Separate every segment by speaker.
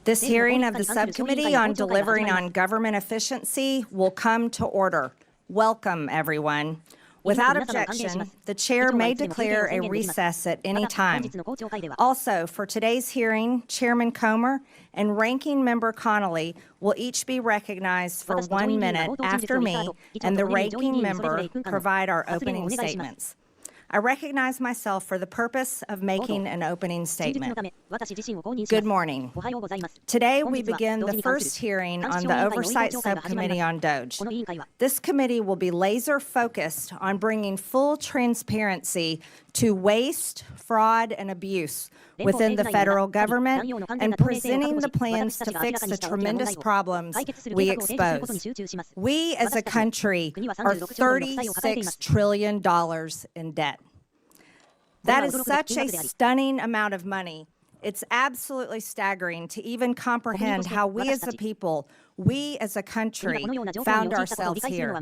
Speaker 1: This hearing of the Subcommittee on Delivering on Government Efficiency will come to order. Welcome, everyone. Without objection, the Chair may declare a recess at any time. Also, for today's hearing, Chairman Comer and Ranking Member Connolly will each be recognized for 1 minute after me and the Ranking Member provide our opening statements. I recognize myself for the purpose of making an opening statement. Good morning. Today we begin the first hearing on the Oversight Subcommittee on Doge. This committee will be laser focused on bringing full transparency to waste, fraud, and abuse within the federal government and presenting the plans to fix the tremendous problems we expose. We as a country are $36 trillion in debt. That is such a stunning amount of money. It's absolutely staggering to even comprehend how we as a people, we as a country, found ourselves here.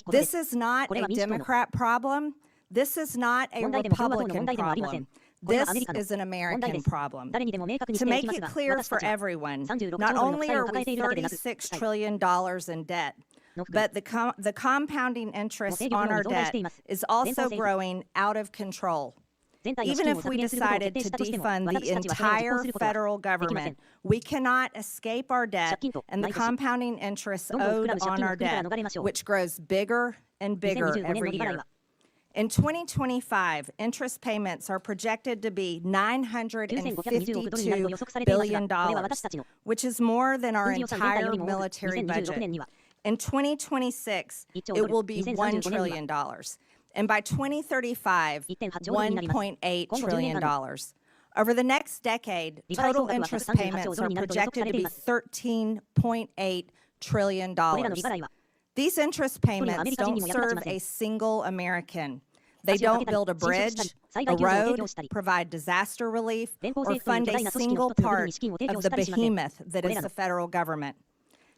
Speaker 1: This is not a Democrat problem. This is not a Republican problem. This is an American problem. To make it clear for everyone, not only are we $36 trillion in debt, but the compounding interest on our debt is also growing out of control. Even if we decided to defund the entire federal government, we cannot escape our debt and the compounding interest owed on our debt, which grows bigger and bigger every year. In 2025, interest payments are projected to be $952 billion, which is more than our entire military budget. In 2026, it will be $1 trillion. And by 2035, $1.8 trillion. Over the next decade, total interest payments are projected to be $13.8 trillion. These interest payments don't serve a single American. They don't build a bridge, a road, provide disaster relief, or fund a single part of the behemoth that is the federal government.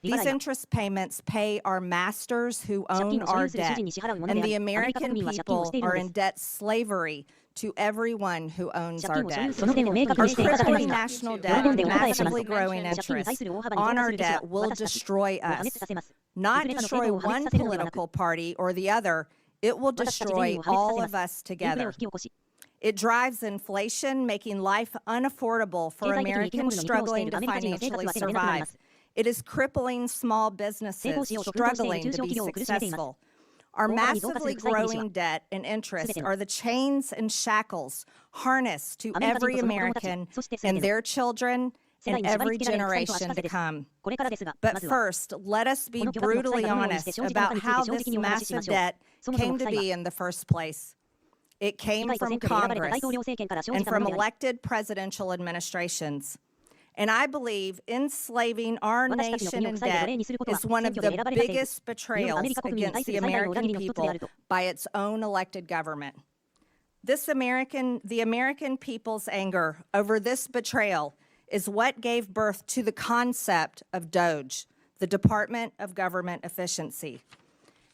Speaker 1: These interest payments pay our masters who own our debt, and the American people are in debt slavery to everyone who owns our debt. Our crippling national debt and massively growing interest on our debt will destroy us. Not destroy one political party or the other, it will destroy all of us together. It drives inflation, making life unaffordable for Americans struggling to financially survive. It is crippling small businesses struggling to be successful. Our massively growing debt and interest are the chains and shackles harnessed to every American and their children and every generation to come. But first, let us be brutally honest about how this massive debt came to be in the first place. It came from Congress and from elected presidential administrations. And I believe enslaving our nation in debt is one of the biggest betrayals against the American people by its own elected government. The American people's anger over this betrayal is what gave birth to the concept of DOGE, the Department of Government Efficiency.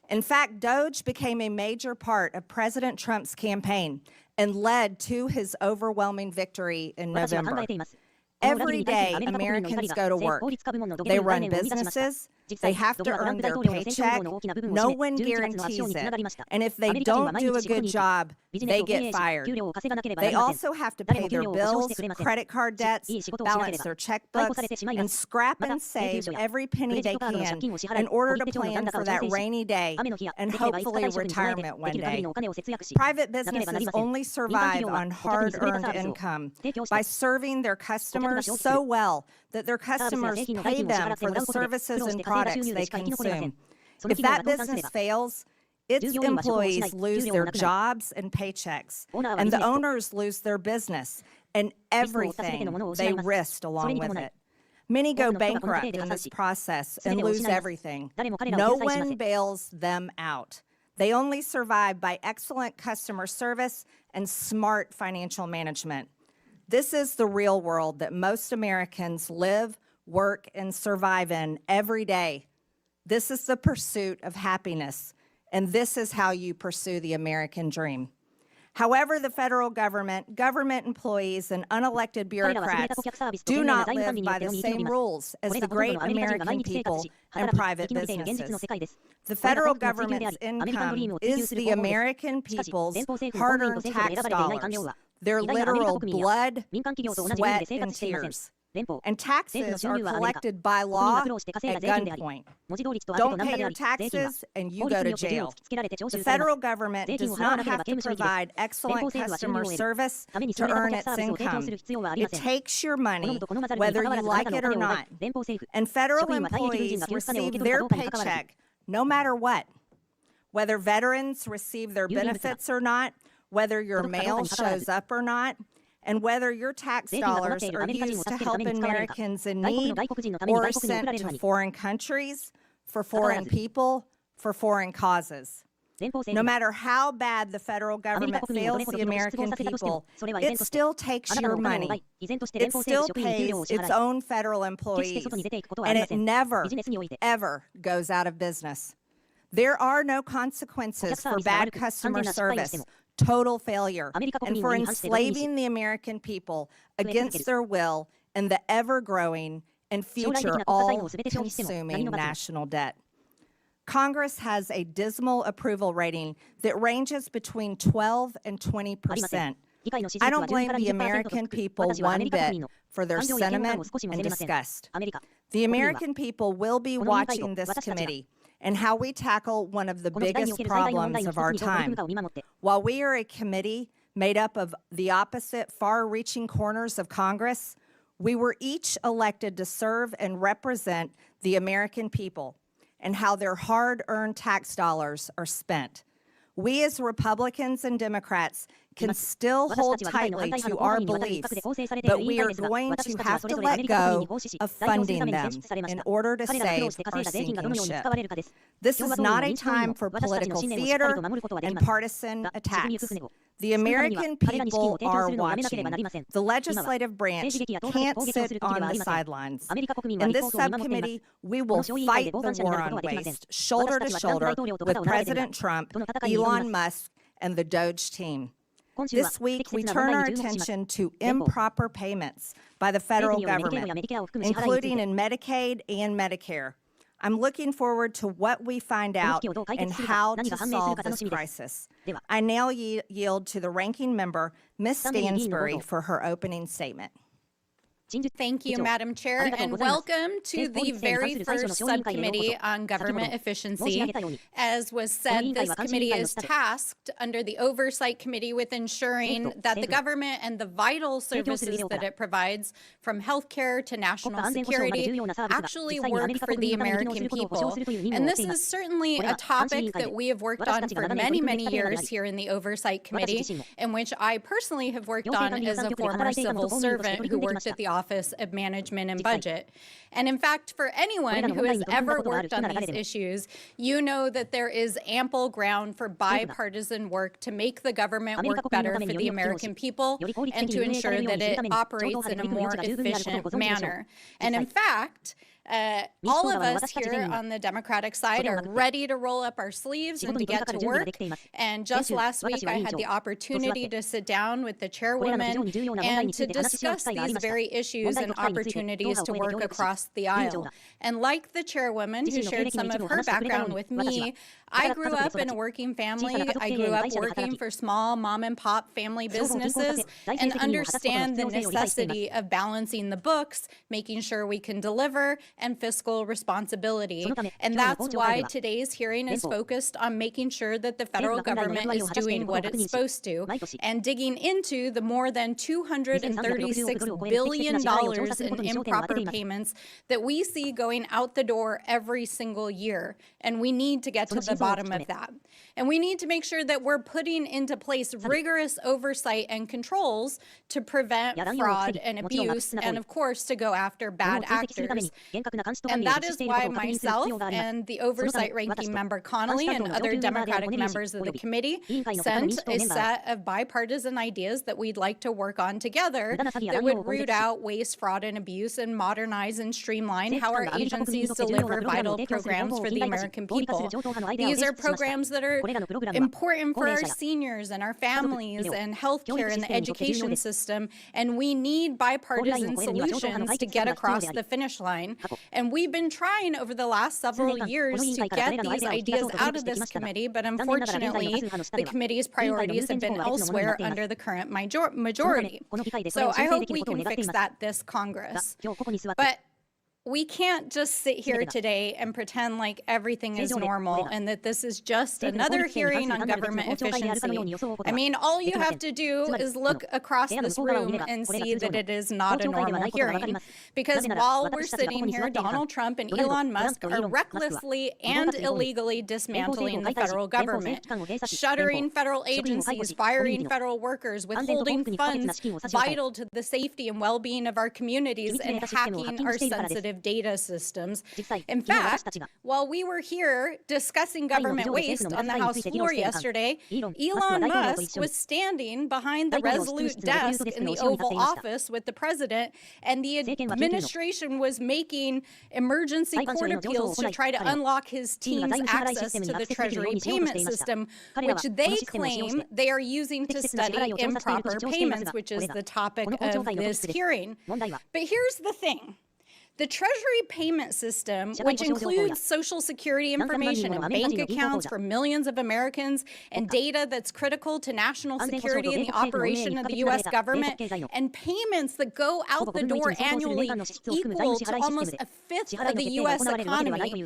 Speaker 1: In fact, DOGE became a major part of President Trump's campaign and led to his overwhelming victory in November. Every day, Americans go to work. They run businesses. They have to earn their paycheck. No one guarantees it. And if they don't do a good job, they get fired. They also have to pay their bills, credit card debts, balance their checkbooks, and scrap and save every penny they can in order to plan for that rainy day and hopefully retirement one day. Private businesses only survive on hard-earned income by serving their customers so well that their customers pay them for the services and products they consume. If that business fails, its employees lose their jobs and paychecks, and the owners lose their business and everything they risked along with it. Many go bankrupt in this process and lose everything. No one bails them out. They only survive by excellent customer service and smart financial management. This is the real world that most Americans live, work, and survive in every day. This is the pursuit of happiness, and this is how you pursue the American dream. However, the federal government, government employees, and unelected bureaucrats do not live by the same rules as the great American people and private businesses. The federal government's income is the American people's hard-earned tax dollars, their literal blood, sweat, and tears. And taxes are collected by law at gunpoint. Don't pay your taxes and you go to jail. The federal government does not have to provide excellent customer service to earn its income. It takes your money whether you like it or not. And federal employees receive their paycheck no matter what. Whether veterans receive their benefits or not, whether your mail shows up or not, and whether your tax dollars are used to help Americans in need or sent to foreign countries, for foreign people, for foreign causes. No matter how bad the federal government fails the American people, it still takes your money. It still pays its own federal employees, and it never, ever goes out of business. There are no consequences for bad customer service, total failure, and for enslaving the American people against their will and the ever-growing and future all-consuming national debt. Congress has a dismal approval rating that ranges between 12 and 20%. I don't blame the American people one bit for their sentiment and disgust. The American people will be watching this committee and how we tackle one of the biggest problems of our time. While we are a committee made up of the opposite far-reaching corners of Congress, we were each elected to serve and represent the American people and how their hard-earned tax dollars are spent. We as Republicans and Democrats can still hold tightly to our beliefs, but we are going to have to let go of funding them in order to save our sinking ship. This is not a time for political theater and partisan attacks. The American people are watching. The legislative branch can't sit on the sidelines. In this subcommittee, we will fight the war on waste, shoulder to shoulder with President Trump, Elon Musk, and the Doge team. This week, we turn our attention to improper payments by the federal government, including in Medicaid and Medicare. I'm looking forward to what we find out and how to solve this crisis. I now yield to the ranking member, Ms. Stansbury, for her opening statement.
Speaker 2: Thank you, Madam Chair, and welcome to the very first subcommittee on government efficiency. As was said, this committee is tasked under the Oversight Committee with ensuring that the government and the vital services that it provides, from healthcare to national security, actually work for the American people. And this is certainly a topic that we have worked on for many, many years here in the Oversight Committee, and which I personally have worked on as a former civil servant who worked at the Office of Management and Budget. And in fact, for anyone who has ever worked on these issues, you know that there is ample ground for bipartisan work to make the government work better for the American people and to ensure that it operates in a more efficient manner. And in fact, all of us here on the Democratic side are ready to roll up our sleeves and to get to work. And just last week, I had the opportunity to sit down with the chairwoman and to discuss these very issues and opportunities to work across the aisle. And like the chairwoman who shared some of her background with me, I grew up in a working family. I grew up working for small mom and pop family businesses and understand the necessity of balancing the books, making sure we can deliver, and fiscal responsibility. And that's why today's hearing is focused on making sure that the federal government is doing what it's supposed to and digging into the more than $236 billion in improper payments that we see going out the door every single year. And we need to get to the bottom of that. And we need to make sure that we're putting into place rigorous oversight and controls to prevent fraud and abuse, and of course, to go after bad actors. And that is why myself and the Oversight Ranking Member Connolly and other Democratic members of the committee sent a set of bipartisan ideas that we'd like to work on together that would root out waste, fraud, and abuse and modernize and streamline how our agencies deliver vital programs for the American people. These are programs that are important for our seniors and our families and healthcare and the education system, and we need bipartisan solutions to get across the finish line. And we've been trying over the last several years to get these ideas out of this committee, but unfortunately, the committee's priorities have been elsewhere under the current majority. So I hope we can fix that this Congress. But we can't just sit here today and pretend like everything is normal and that this is just another hearing on government efficiency. I mean, all you have to do is look across this room and see that it is not a normal hearing. Because while we're sitting here, Donald Trump and Elon Musk are recklessly and illegally dismantling the federal government, shuttering federal agencies, firing federal workers, withholding funds vital to the safety and well-being of our communities, and hacking our sensitive data systems. In fact, while we were here discussing government waste on the House floor yesterday, Elon Musk was standing behind the Resolute desk in the Oval Office with the president, and the administration was making emergency court appeals to try to unlock his team's access to the Treasury payment system, which they claim they are using to study improper payments, which is the topic of this hearing. But here's the thing. The Treasury payment system, which includes Social Security information and bank accounts for millions of Americans and data that's critical to national security and the operation of the U.S. government, and payments that go out the door annually equal to almost a fifth of the U.S. economy,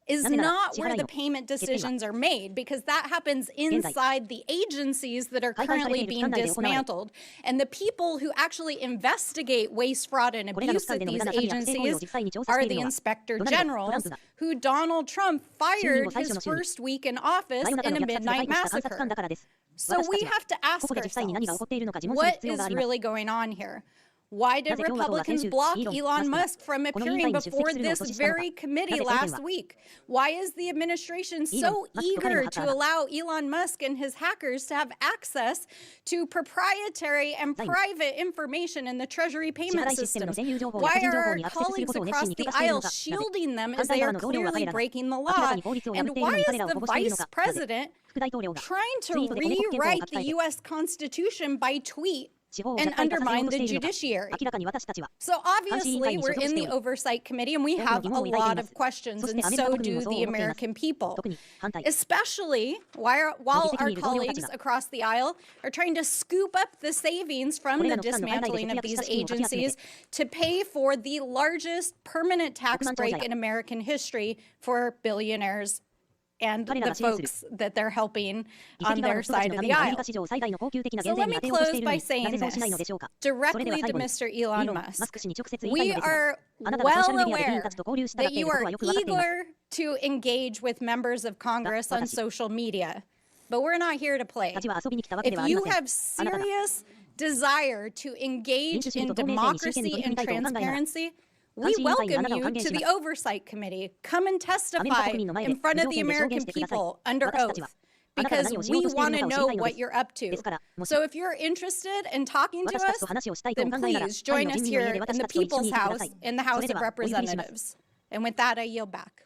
Speaker 2: is not where the payment decisions are made, because that happens inside the agencies that are currently being dismantled. And the people who actually investigate waste, fraud, and abuse at these agencies are the inspector generals, who Donald Trump fired his first week in office in a midnight massacre. So we have to ask ourselves, what is really going on here? Why did Republicans block Elon Musk from appearing before this very committee last week? Why is the administration so eager to allow Elon Musk and his hackers to have access to proprietary and private information in the Treasury payment systems? Why are our colleagues across the aisle shielding them as they are clearly breaking the law? And why is the vice president trying to rewrite the U.S. Constitution by tweet and undermine the judiciary? So obviously we're in the Oversight Committee and we have a lot of questions, and so do the American people, especially while our colleagues across the aisle are trying to scoop up the savings from the dismantling of these agencies to pay for the largest permanent tax break in American history for billionaires and the folks that they're helping on their side of the aisle. So let me close by saying this directly to Mr. Elon Musk. We are well aware that you are eager to engage with members of Congress on social media, but we're not here to play. If you have serious desire to engage in democracy and transparency, we welcome you to the Oversight Committee. Come and testify in front of the American people under oath, because we want to know what you're up to. So if you're interested in talking to us, then please join us here in the People's House in the House of Representatives. And with that, I yield back.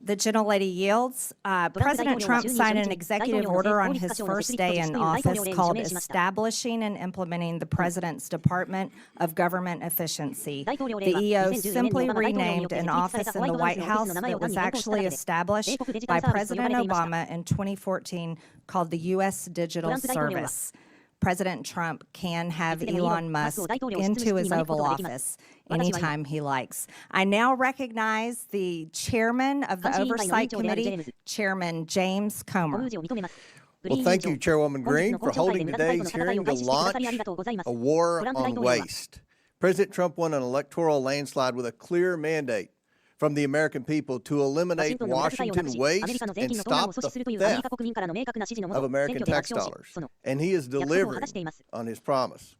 Speaker 1: The gentlelady yields. President Trump signed an executive order on his first day in office called Establishing and Implementing the President's Department of Government Efficiency. The EO simply renamed an office in the White House that was actually established by President Obama in 2014 called the U.S. Digital Service. President Trump can have Elon Musk into his Oval Office anytime he likes. I now recognize the chairman of the Oversight Committee, Chairman James Comer.
Speaker 3: Well, thank you, Chairwoman Green, for holding today's hearing to launch a war on waste. President Trump won an electoral landslide with a clear mandate from the American people to eliminate Washington waste and stop the theft of American tax dollars. And he is delivering on his promise.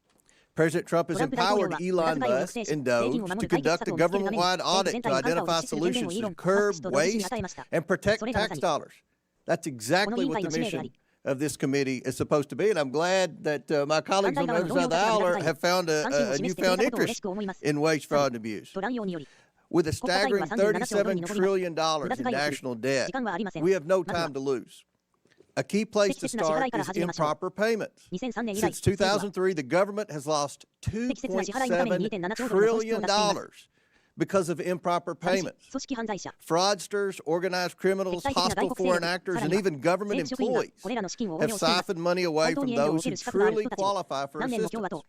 Speaker 3: President Trump has empowered Elon Musk and Doge to conduct a government-wide audit to identify solutions to curb waste and protect tax dollars. That's exactly what the mission of this committee is supposed to be. And I'm glad that my colleagues on the other side of the aisle have found a newfound interest in waste, fraud, and abuse. With a staggering $37 trillion in national debt, we have no time to lose. A key place to start is improper payments. Since 2003, the government has lost $2.7 trillion because of improper payments. Fraudsters, organized criminals, hostile foreign actors, and even government employees have siphoned money away from those who truly qualify for assistance.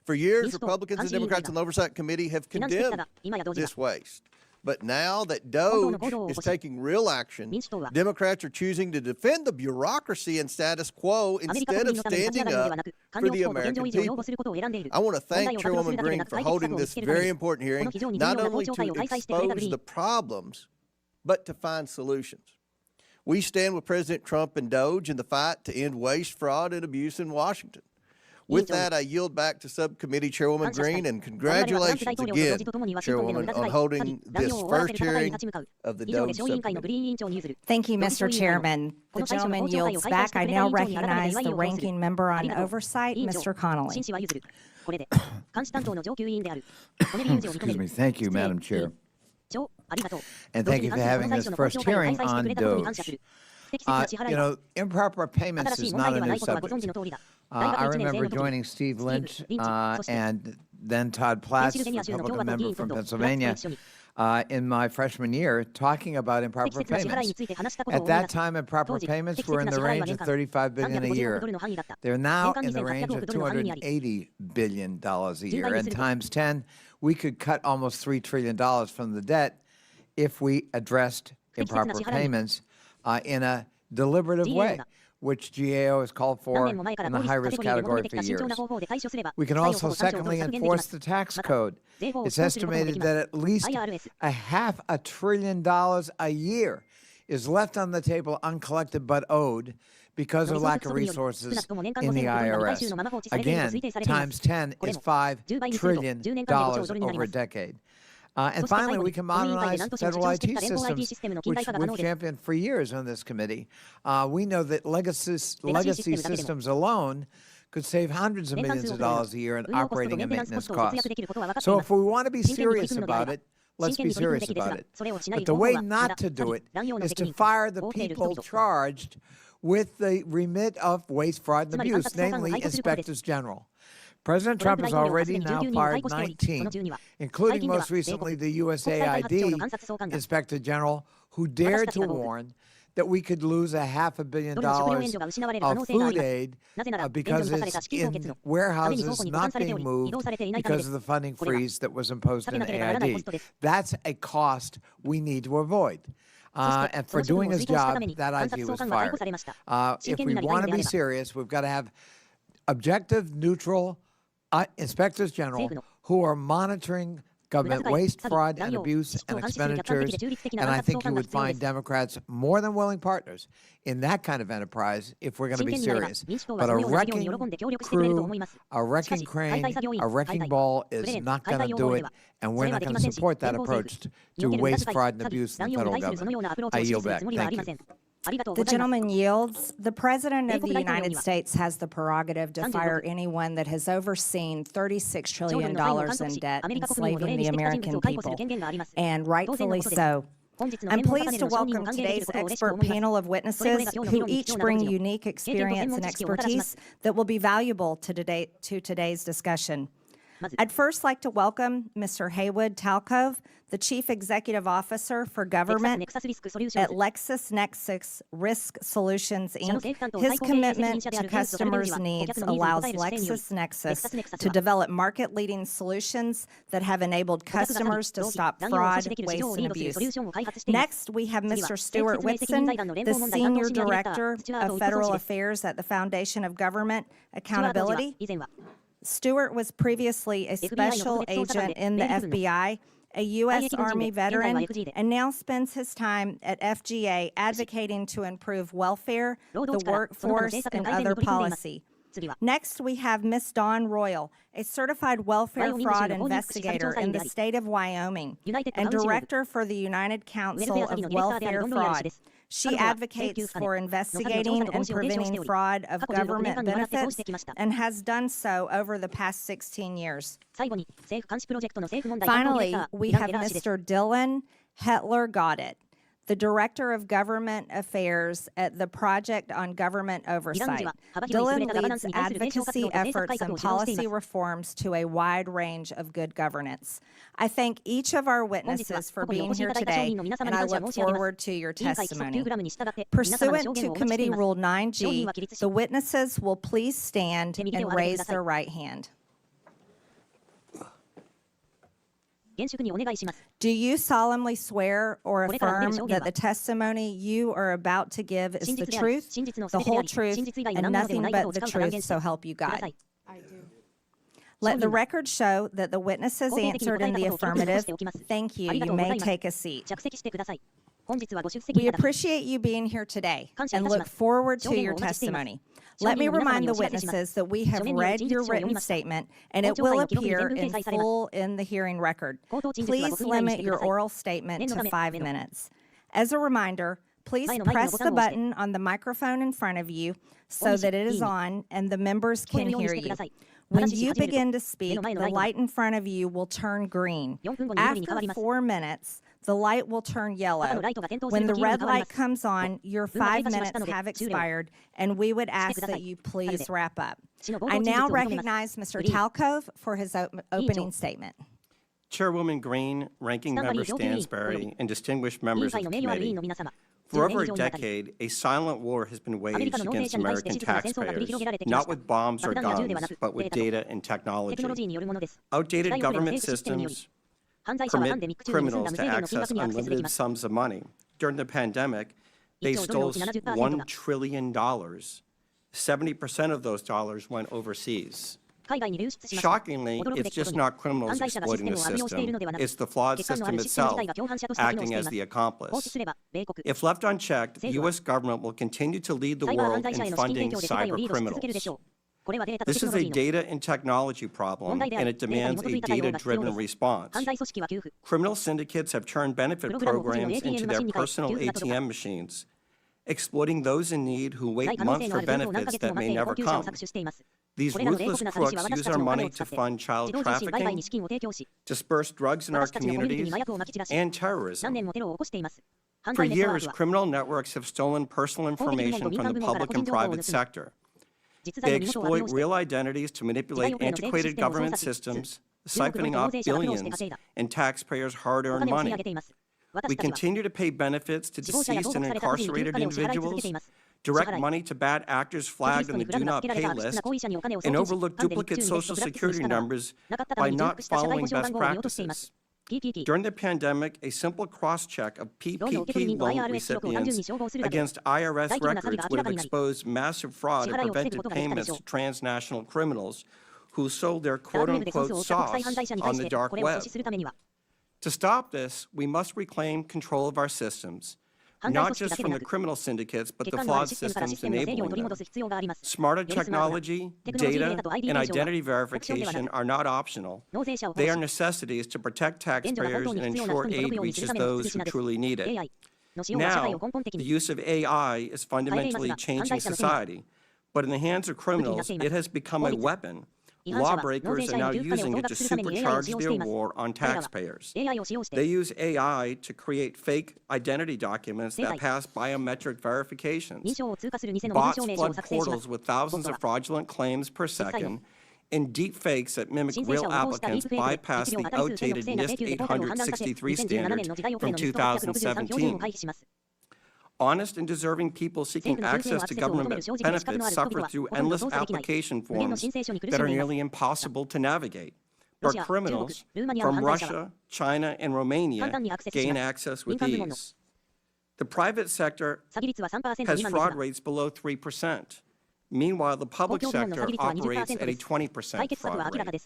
Speaker 3: For years, Republicans and Democrats on the Oversight Committee have condemned this waste. But now that Doge is taking real action, Democrats are choosing to defend the bureaucracy and status quo instead of standing up for the American people. I want to thank Chairwoman Green for holding this very important hearing, not only to expose the problems, but to find solutions. We stand with President Trump and Doge in the fight to end waste, fraud, and abuse in Washington. With that, I yield back to Subcommittee Chairwoman Green, and congratulations again, Chairwoman, on holding this first hearing of the Doge Subcommittee.
Speaker 1: Thank you, Mr. Chairman. The gentleman yields back. I now recognize the ranking member on oversight, Mr. Connolly.
Speaker 4: Excuse me. Thank you, Madam Chair. And thank you for having this first hearing on Doge. Improper payments is not a new subject. I remember joining Steve Lynch and then Todd Platts, Republican member from Pennsylvania, in my freshman year, talking about improper payments. At that time, improper payments were in the range of $35 billion a year. They're now in the range of $280 billion a year. And times 10, we could cut almost $3 trillion from the debt if we addressed improper payments in a deliberative way, which GAO has called for in the high-risk category for years. We can also, secondly, enforce the tax code. It's estimated that at least $500 billion a year is left on the table uncollected but owed because of lack of resources in the IRS. Again, times 10 is $5 trillion over a decade. And finally, we can modernize federal IT systems, which we've championed for years on this committee. We know that legacy systems alone could save hundreds of millions of dollars a year in operating and maintenance costs. So if we want to be serious about it, let's be serious about it. But the way not to do it is to fire the people charged with the remit of waste, fraud, and abuse, namely inspectors general. President Trump has already now fired 19, including most recently the USAID Inspector General, who dared to warn that we could lose $500 million of food aid because it's in warehouses not being moved because of the funding freeze that was imposed in AID. That's a cost we need to avoid. And for doing his job, that IG was fired. If we want to be serious, we've got to have objective, neutral inspectors general who are monitoring government waste, fraud, and abuse and expenditures. And I think you would find Democrats more than willing partners in that kind of enterprise if we're going to be serious. But a wrecking crew, a wrecking crane, a wrecking ball is not going to do it. And we're not going to support that approach to waste, fraud, and abuse in the federal government. I yield back. Thank you.
Speaker 1: The gentleman yields. The President of the United States has the prerogative to fire anyone that has overseen $36 trillion in debt, enslaving the American people, and rightfully so. I'm pleased to welcome today's expert panel of witnesses who each bring unique experience and expertise that will be valuable to today's discussion. I'd first like to welcome Mr. Haywood Talcove, the Chief Executive Officer for Government at LexisNexis Risk Solutions, Inc. His commitment to customers' needs allows LexisNexis to develop market-leading solutions that have enabled customers to stop fraud, waste, and abuse. Next, we have Mr. Stuart Whitson, the Senior Director of Federal Affairs at the Foundation of Government Accountability. Stuart was previously a special agent in the FBI, a U.S. Army veteran, and now spends his time at FGA advocating to improve welfare, the workforce, and other policy. Next, we have Ms. Dawn Royal, a certified welfare fraud investigator in the state of Wyoming and director for the United Council of Welfare Fraud. She advocates for investigating and preventing fraud of government benefits and has done so over the past 16 years. Finally, we have Mr. Dylan Hetler-Goddett, the Director of Government Affairs at the Project on Government Oversight. Dylan leads advocacy efforts and policy reforms to a wide range of good governance. I thank each of our witnesses for being here today, and I look forward to your testimony. Pursuant to Committee Rule 9G, the witnesses will please stand and raise their right hand. Do you solemnly swear or affirm that the testimony you are about to give is the truth, the whole truth, and nothing but the truth, so help you God?
Speaker 2: I do.
Speaker 1: Let the record show that the witnesses answered in the affirmative. Thank you. You may take a seat. We appreciate you being here today and look forward to your testimony. Let me remind the witnesses that we have read your written statement and it will appear in full in the hearing record. Please limit your oral statement to 5 minutes. As a reminder, please press the button on the microphone in front of you so that it is on and the members can hear you. When you begin to speak, the light in front of you will turn green. After 4 minutes, the light will turn yellow. When the red light comes on, your 5 minutes have expired, and we would ask that you please wrap up. I now recognize Mr. Talcove for his opening statement.
Speaker 5: Chairwoman Green, Ranking Member Stansbury, and distinguished members of the committee. For over a decade, a silent war has been waged against American taxpayers, not with bombs or guns, but with data and technology. Outdated government systems permit criminals to access unlimited sums of money. During the pandemic, they stole $1 trillion. 70% of those dollars went overseas. Shockingly, it's just not criminals exploiting the system. It's the flawed system itself acting as the accomplice. If left unchecked, the U.S. government will continue to lead the world in funding cyber criminals. This is a data and technology problem, and it demands a data-driven response. Criminal syndicates have turned benefit programs into their personal ATM machines, exploiting those in need who wait months for benefits that may never come. These ruthless crooks use our money to fund child trafficking, disperse drugs in our communities, and terrorism. For years, criminal networks have stolen personal information from the public and private sector. They exploit real identities to manipulate antiquated government systems, siphoning off billions in taxpayers' hard-earned money. We continue to pay benefits to deceased and incarcerated individuals, direct money to bad actors flagged on the Do Not Pay list, and overlook duplicate Social Security numbers by not following best practices. During the pandemic, a simple cross-check of PPP loan recipients against IRS records would have exposed massive fraud and prevented payments to transnational criminals who sold their quote-unquote sauce on the dark web. To stop this, we must reclaim control of our systems, not just from the criminal syndicates, but the flawed systems enabling them. Smarter technology, data, and identity verification are not optional. They are necessities to protect taxpayers and ensure aid reaches those who truly need it. Now, the use of AI is fundamentally changing society, but in the hands of criminals, it has become a weapon. Lawbreakers are now using it to supercharge their war on taxpayers. They use AI to create fake identity documents that pass biometric verifications. Bots flood portals with thousands of fraudulent claims per second, and deep fakes that mimic real applicants bypass the outdated NIST 863 standards from 2017. Honest and deserving people seeking access to government benefits suffer through endless application forms that are nearly impossible to navigate. But criminals from Russia, China, and Romania gain access with ease. The private sector has fraud rates below 3%. Meanwhile, the public sector operates at a 20% fraud rate.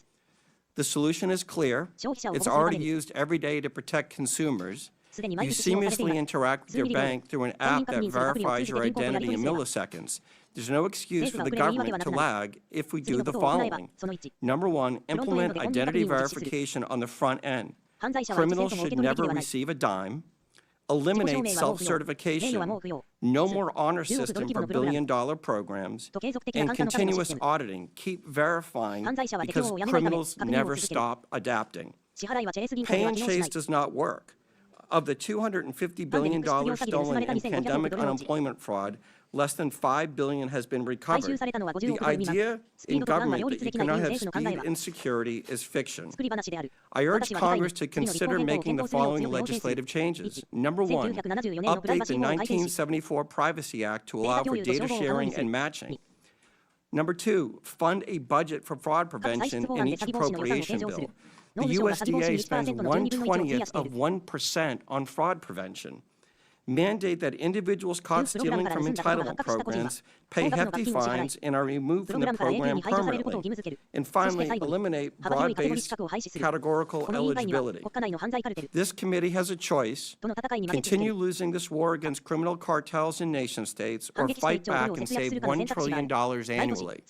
Speaker 5: The solution is clear. It's already used every day to protect consumers. You seamlessly interact with your bank through an app that verifies your identity in milliseconds. There's no excuse for the government to lag if we do the following. Number one, implement identity verification on the front end. Criminals should never receive a dime. eliminate self-certification, no more honor system for billion-dollar programs, and continuous auditing. Keep verifying because criminals never stop adapting. Pay and chase does not work. Of the $250 billion stolen in pandemic unemployment fraud, less than $5 billion has been recovered. The idea in government that you cannot have speed and security is fiction. I urge Congress to consider making the following legislative changes. Number one, update the 1974 Privacy Act to allow for data sharing and matching. Number two, fund a budget for fraud prevention in each appropriation bill. The USDA spends 1/20th of 1% on fraud prevention. Mandate that individuals caught stealing from entitlement programs pay hefty fines and are removed from the program permanently. And finally, eliminate broad-based categorical eligibility. This committee has a choice: continue losing this war against criminal cartels and nation-states, or fight back and save $1 trillion annually.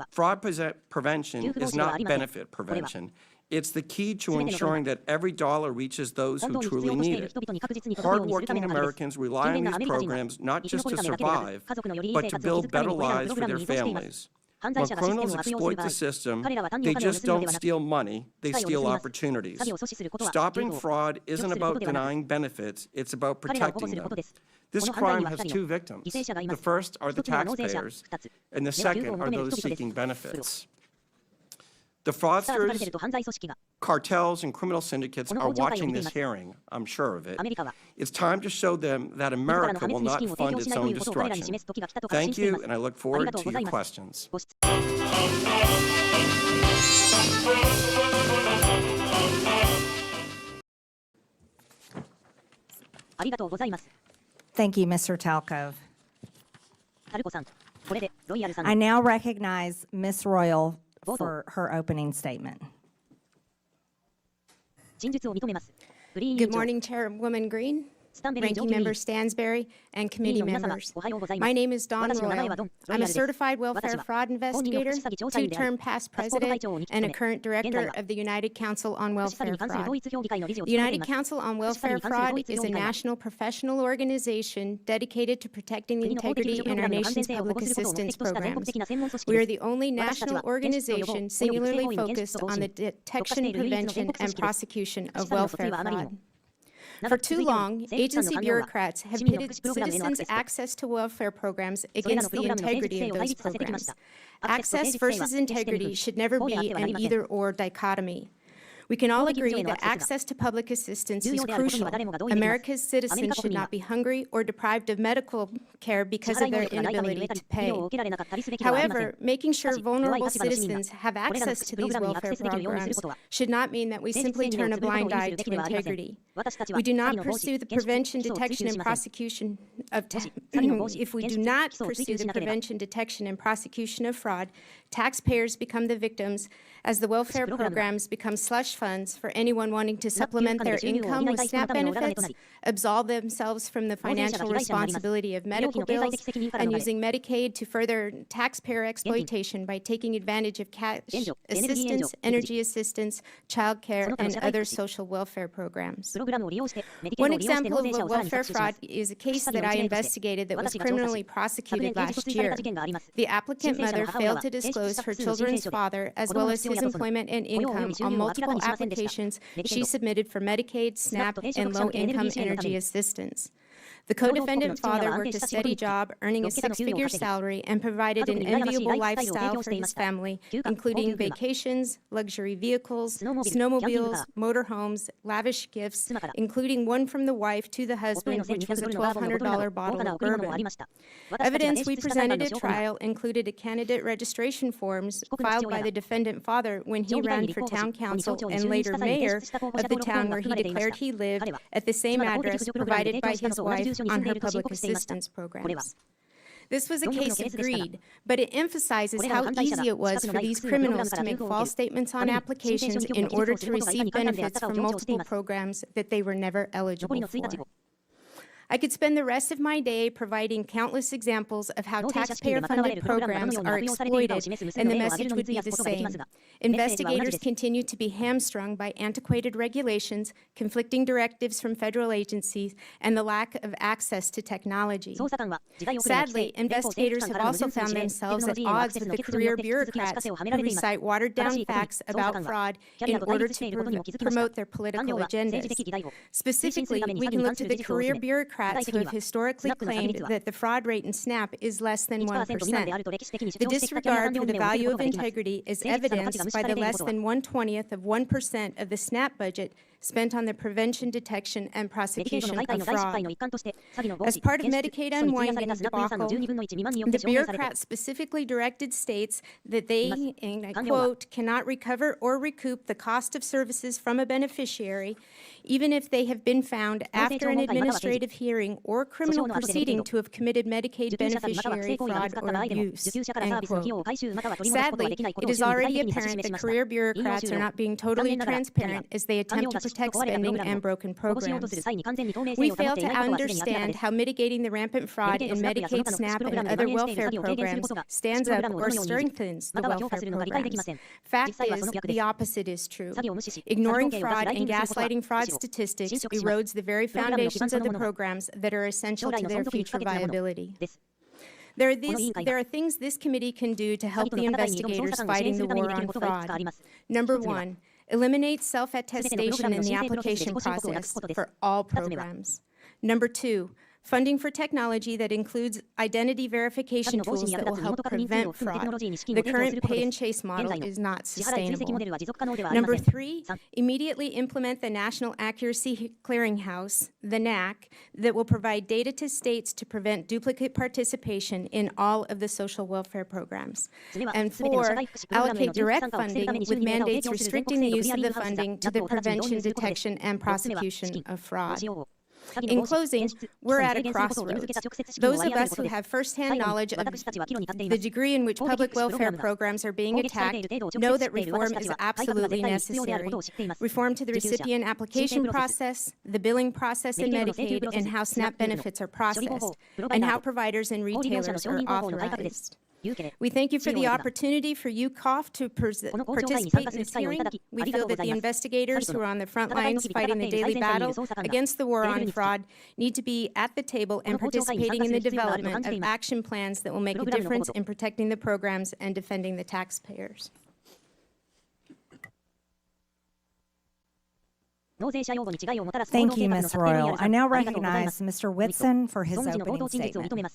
Speaker 5: Fraud prevention is not benefit prevention. It's the key to ensuring that every dollar reaches those who truly need it. Hardworking Americans rely on these programs not just to survive, but to build better lives for their families. When criminals exploit the system, they just don't steal money, they steal opportunities. Stopping fraud isn't about denying benefits, it's about protecting them. This crime has two victims. The first are the taxpayers, and the second are those seeking benefits. The fraudsters, cartels, and criminal syndicates are watching this hearing, I'm sure of it. It's time to show them that America will not fund its own destruction. Thank you, and I look forward to your questions.
Speaker 1: Thank you, Mr. Talcove. I now recognize Ms. Royal for her opening statement.
Speaker 6: Good morning, Chairwoman Green, Ranking Member Stansberry, and committee members. My name is Dawn Royal. I'm a certified welfare fraud investigator, two-term past president, and a current director of the United Council on Welfare Fraud. The United Council on Welfare Fraud is a national professional organization dedicated to protecting the integrity in our nation's public assistance programs. We are the only national organization singularly focused on the detection, prevention, and prosecution of welfare fraud. For too long, agency bureaucrats have pitted citizens' access to welfare programs against the integrity of those programs. Access versus integrity should never be an either-or dichotomy. We can all agree that access to public assistance is crucial. America's citizens should not be hungry or deprived of medical care because of their inability to pay. However, making sure vulnerable citizens have access to these welfare programs should not mean that we simply turn a blind eye to integrity. We do not pursue the prevention, detection, and prosecution of if we do not pursue the prevention, detection, and prosecution of fraud, taxpayers become the victims as the welfare programs become slush funds for anyone wanting to supplement their income with SNAP benefits, absolve themselves from the financial responsibility of medical bills, and using Medicaid to further taxpayer exploitation by taking advantage of cash assistance, energy assistance, child care, and other social welfare programs. One example of a welfare fraud is a case that I investigated that was criminally prosecuted last year. The applicant mother failed to disclose her children's father as well as his employment and income on multiple applications she submitted for Medicaid, SNAP, and low-income energy assistance. The co-defendant father worked a steady job, earning a six-figure salary, and provided an enviable lifestyle for his family, including vacations, luxury vehicles, snowmobiles, motorhomes, lavish gifts, including one from the wife to the husband, which was a $1,200 bottle of bourbon. Evidence we presented at trial included a candidate registration forms filed by the defendant father when he ran for town council and later mayor of the town where he declared he lived at the same address provided by his wife on her public assistance programs. This was a case of greed, but it emphasizes how easy it was for these criminals to make false statements on applications in order to receive benefits from multiple programs that they were never eligible for. I could spend the rest of my day providing countless examples of how taxpayer-funded programs are exploited, and the message would be the same. Investigators continue to be hamstrung by antiquated regulations, conflicting directives from federal agencies, and the lack of access to technology. Sadly, investigators have also found themselves at odds with the career bureaucrats who recite watered-down facts about fraud in order to promote their political agendas. Specifically, we can look to the career bureaucrats who have historically claimed that the fraud rate in SNAP is less than 1%. The disregard for the value of integrity is evidenced by the less than 1/20th of 1% of the SNAP budget spent on the prevention, detection, and prosecution of fraud. As part of Medicaid unwinding debacle, the bureaucrats specifically directed states that they, and I quote, cannot recover or recoup the cost of services from a beneficiary, even if they have been found after an administrative hearing or criminal proceeding to have committed Medicaid beneficiary fraud or abuse, end quote. Sadly, it is already apparent that career bureaucrats are not being totally transparent as they attempt to protect spending and broken programs. We fail to understand how mitigating the rampant fraud in Medicaid, SNAP, and other welfare programs stands up or strengthens the welfare programs. Fact is, the opposite is true. Ignoring fraud and gaslighting fraud statistics erodes the very foundations of the programs that are essential to their future viability. There are things this committee can do to help the investigators fighting the war on fraud. Number one, eliminate self-attestation in the application process for all programs. Number two, funding for technology that includes identity verification tools that will help prevent fraud. The current pay-and-chase model is not sustainable. Number three, immediately implement the National Accuracy Clearinghouse, the NAC, that will provide data to states to prevent duplicate participation in all of the social welfare programs. And four, allocate direct funding with mandates restricting the use of the funding to the prevention, detection, and prosecution of fraud. In closing, we're at a crossroads. Those of us who have firsthand knowledge of the degree in which public welfare programs are being attacked know that reform is absolutely necessary. Reform to the recipient application process, the billing process in Medicaid, and how SNAP benefits are processed, and how providers and retailers are authorized. We thank you for the opportunity for UCOF to participate in this hearing. We feel that the investigators who are on the front lines fighting the daily battle against the war on fraud need to be at the table and participating in the development of action plans that will make a difference in protecting the programs and defending the taxpayers.
Speaker 1: Thank you, Ms. Royal. I now recognize Mr. Whitson for his opening statement.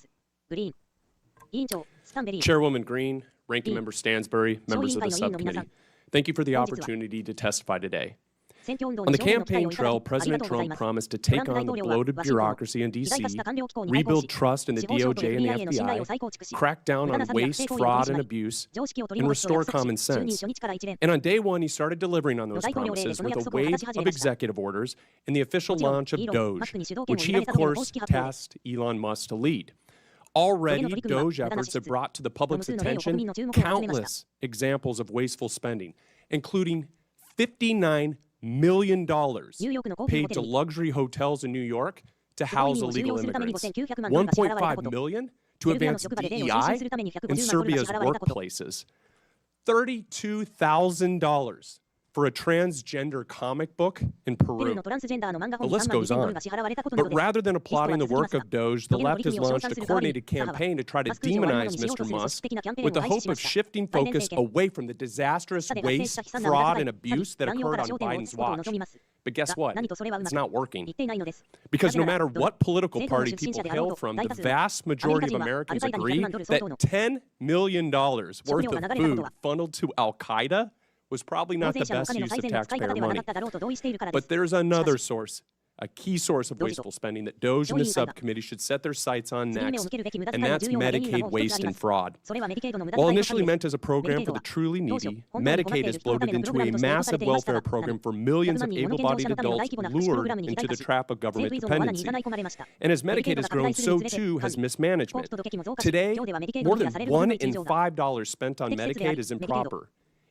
Speaker 7: Chairwoman Green, Ranking Member Stansbury, members of the subcommittee, thank you for the opportunity to testify today. On the campaign trail, President Trump promised to take on the bloated bureaucracy in D.C., rebuild trust in the DOJ and the FBI, crack down on waste, fraud, and abuse, and restore common sense. And on day one, he started delivering on those promises with a wave of executive orders and the official launch of Doge, which he, of course, tasked Elon Musk to lead. Already, Doge efforts have brought to the public's attention countless examples of wasteful spending, including $59 million paid to luxury hotels in New York to house illegal immigrants, $1.5 million to advance DEI in Serbia's workplaces, $32,000 for a transgender comic book in Peru. The list goes on. But rather than applauding the work of Doge, the left has launched a coordinated campaign to try to demonize Mr. Musk with the hope of shifting focus away from the disastrous waste, fraud, and abuse that occurred on Biden's watch. But guess what? It's not working. Because no matter what political party people hail from, the vast majority of Americans agree that $10 million worth of food funneled to Al-Qaeda was probably not the best use of taxpayer money. But there's another source, a key source of wasteful spending that Doge and the subcommittee should set their sights on next, and that's Medicaid waste and fraud. While initially meant as a program for the truly needy, Medicaid has bloated into a massive welfare program for millions of able-bodied adults lured into the trap of government dependency. And as Medicaid has grown, so too has mismanagement. Today, more than $1 in $5 spent on Medicaid is improper.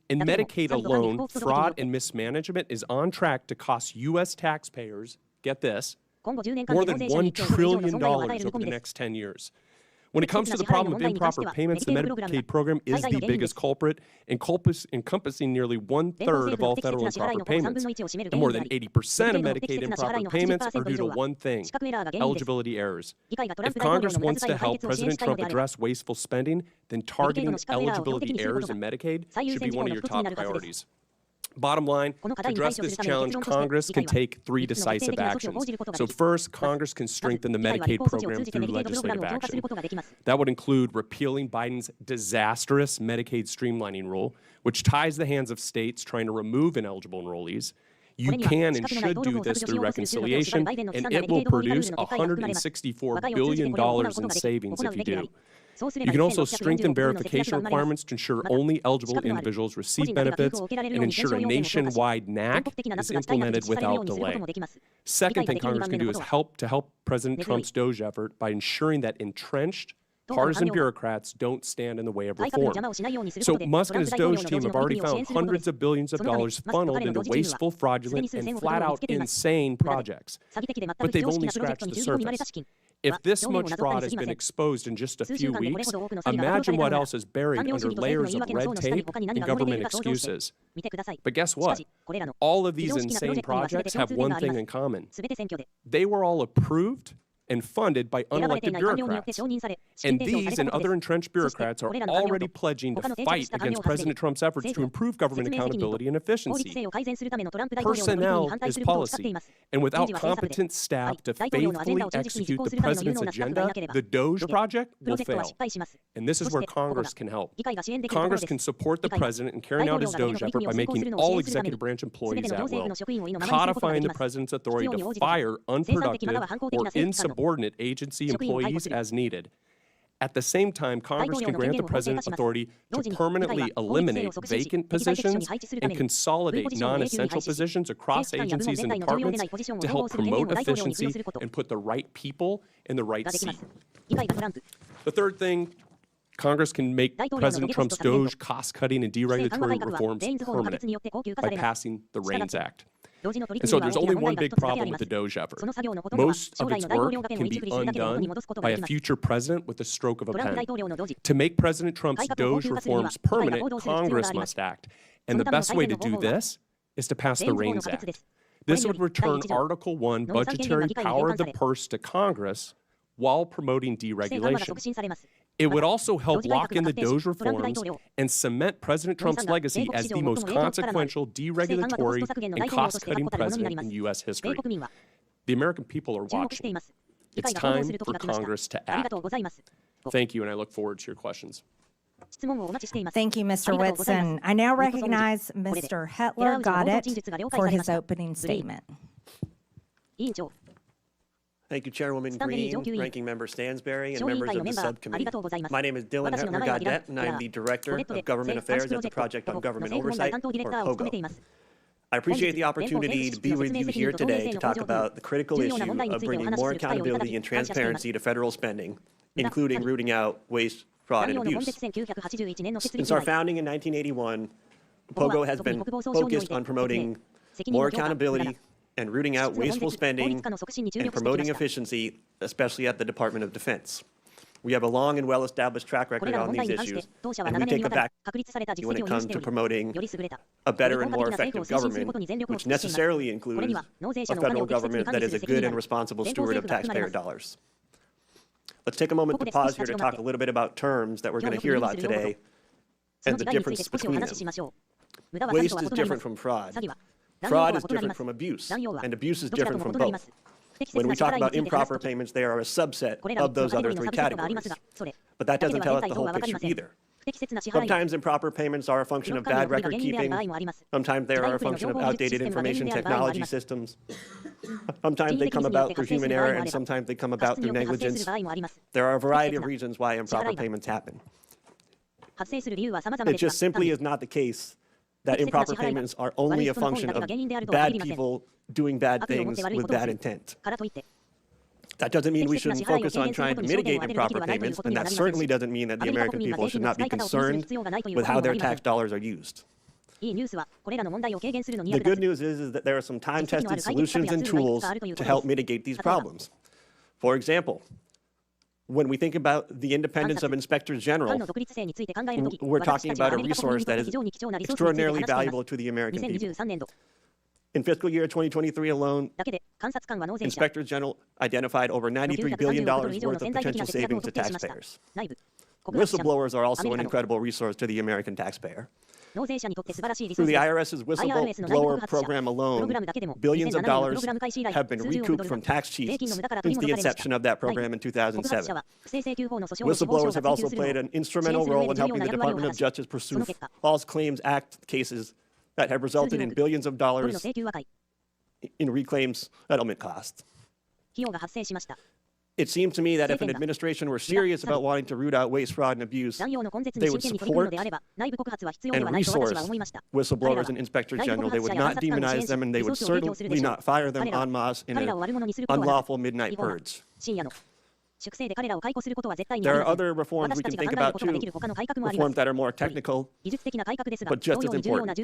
Speaker 7: In Medicaid alone, fraud and mismanagement is on track to cost U.S. taxpayers, get this, more than $1 trillion over the next 10 years. When it comes to the problem of improper payments, the Medicaid program is the biggest culprit, encompassing nearly 1/3 of all federal improper payments. And more than 80% of Medicaid improper payments are due to one thing: eligibility errors. If Congress wants to help President Trump address wasteful spending, then targeting eligibility errors in Medicaid should be one of your top priorities. Bottom line, to address this challenge, Congress can take 3 decisive actions. So first, Congress can strengthen the Medicaid program through legislative action. That would include repealing Biden's disastrous Medicaid streamlining rule, which ties the hands of states trying to remove ineligible enrollees. You can and should do this through reconciliation, and it will produce $164 billion in savings if you do. You can also strengthen verification requirements to ensure only eligible individuals receive benefits and ensure a nationwide NAC is implemented without delay. Second thing Congress can do is help President Trump's Doge effort by ensuring that entrenched partisan bureaucrats don't stand in the way of reform. So Musk and his Doge team have already found hundreds of billions of dollars funneled into wasteful, fraudulent, and flat-out insane projects. But they've only scratched the surface. If this much fraud has been exposed in just a few weeks, imagine what else is buried under layers of red tape and government excuses. But guess what? All of these insane projects have one thing in common. They were all approved and funded by unelected bureaucrats. And these and other entrenched bureaucrats are already pledging to fight against President Trump's efforts to improve government accountability and efficiency. Personnel is policy. And without competent staff to faithfully execute the president's agenda, the Doge project will fail. And this is where Congress can help. Congress can support the president in carrying out his Doge effort by making all executive branch employees at will, codifying the president's authority to fire unproductive or insubordinate agency employees as needed. At the same time, Congress can grant the president authority to permanently eliminate vacant positions and consolidate non-essential positions across agencies and departments to help promote efficiency and put the right people in the right seat. The third thing, Congress can make President Trump's Doge cost-cutting and deregulatory reforms permanent by passing the REINS Act. And so there's only one big problem with the Doge effort. Most of its work can be undone by a future president with the stroke of a pen. To make President Trump's Doge reforms permanent, Congress must act. And the best way to do this is to pass the REINS Act. This would return Article 1 budgetary power of the purse to Congress while promoting deregulation. It would also help lock in the Doge reforms and cement President Trump's legacy as the most consequential deregulatory and cost-cutting president in U.S. history. The American people are watching. It's time for Congress to act. Thank you, and I look forward to your questions.
Speaker 1: Thank you, Mr. Whitson. I now recognize Mr. Hetler Goddett for his opening statement.
Speaker 8: Thank you, Chairwoman Green, Ranking Member Stansberry, and members of the subcommittee. My name is Dylan Hetler Goddett, and I am the Director of Government Affairs at the Project on Government Oversight, or POGO. I appreciate the opportunity to be with you here today to talk about the critical issue of bringing more accountability and transparency to federal spending, including rooting out waste, fraud, and abuse. Since our founding in 1981, POGO has been focused on promoting more accountability and rooting out wasteful spending and promoting efficiency, especially at the Department of Defense. We have a long and well-established track record on these issues, and we take a back when it comes to promoting a better and more effective government, which necessarily includes a federal government that is a good and responsible steward of taxpayer dollars. Let's take a moment to pause here to talk a little bit about terms that we're going to hear a lot today and the difference between them. Waste is different from fraud. Fraud is different from abuse, and abuse is different from both. When we talk about improper payments, they are a subset of those other 3 categories. But that doesn't tell us the whole picture either. Sometimes improper payments are a function of bad record keeping. Sometimes they are a function of outdated information technology systems. Sometimes they come about through human error, and sometimes they come about through negligence. There are a variety of reasons why improper payments happen. It just simply is not the case that improper payments are only a function of bad people doing bad things with bad intent. That doesn't mean we shouldn't focus on trying to mitigate improper payments, and that certainly doesn't mean that the American people should not be concerned with how their tax dollars are used. The good news is that there are some time-tested solutions and tools to help mitigate these problems. For example, when we think about the independence of inspectors general, we're talking about a resource that is extraordinarily valuable to the American people. In fiscal year 2023 alone, inspectors general identified over $93 billion worth of potential savings to taxpayers. Whistleblowers are also an incredible resource to the American taxpayer. Through the IRS's whistleblower program alone, billions of dollars have been recouped from tax cheats since the inception of that program in 2007. Whistleblowers have also played an instrumental role in helping the Department of Justice pursue False Claims Act cases that have resulted in billions of dollars in reclaims settlement costs. It seems to me that if an administration were serious about wanting to root out waste, fraud, and abuse, they would support and resource whistleblowers and inspectors general. They would not demonize them, and they would certainly not fire them en masse in an unlawful midnight purge. There are other reforms we can think about too, reforms that are more technical, but just as important.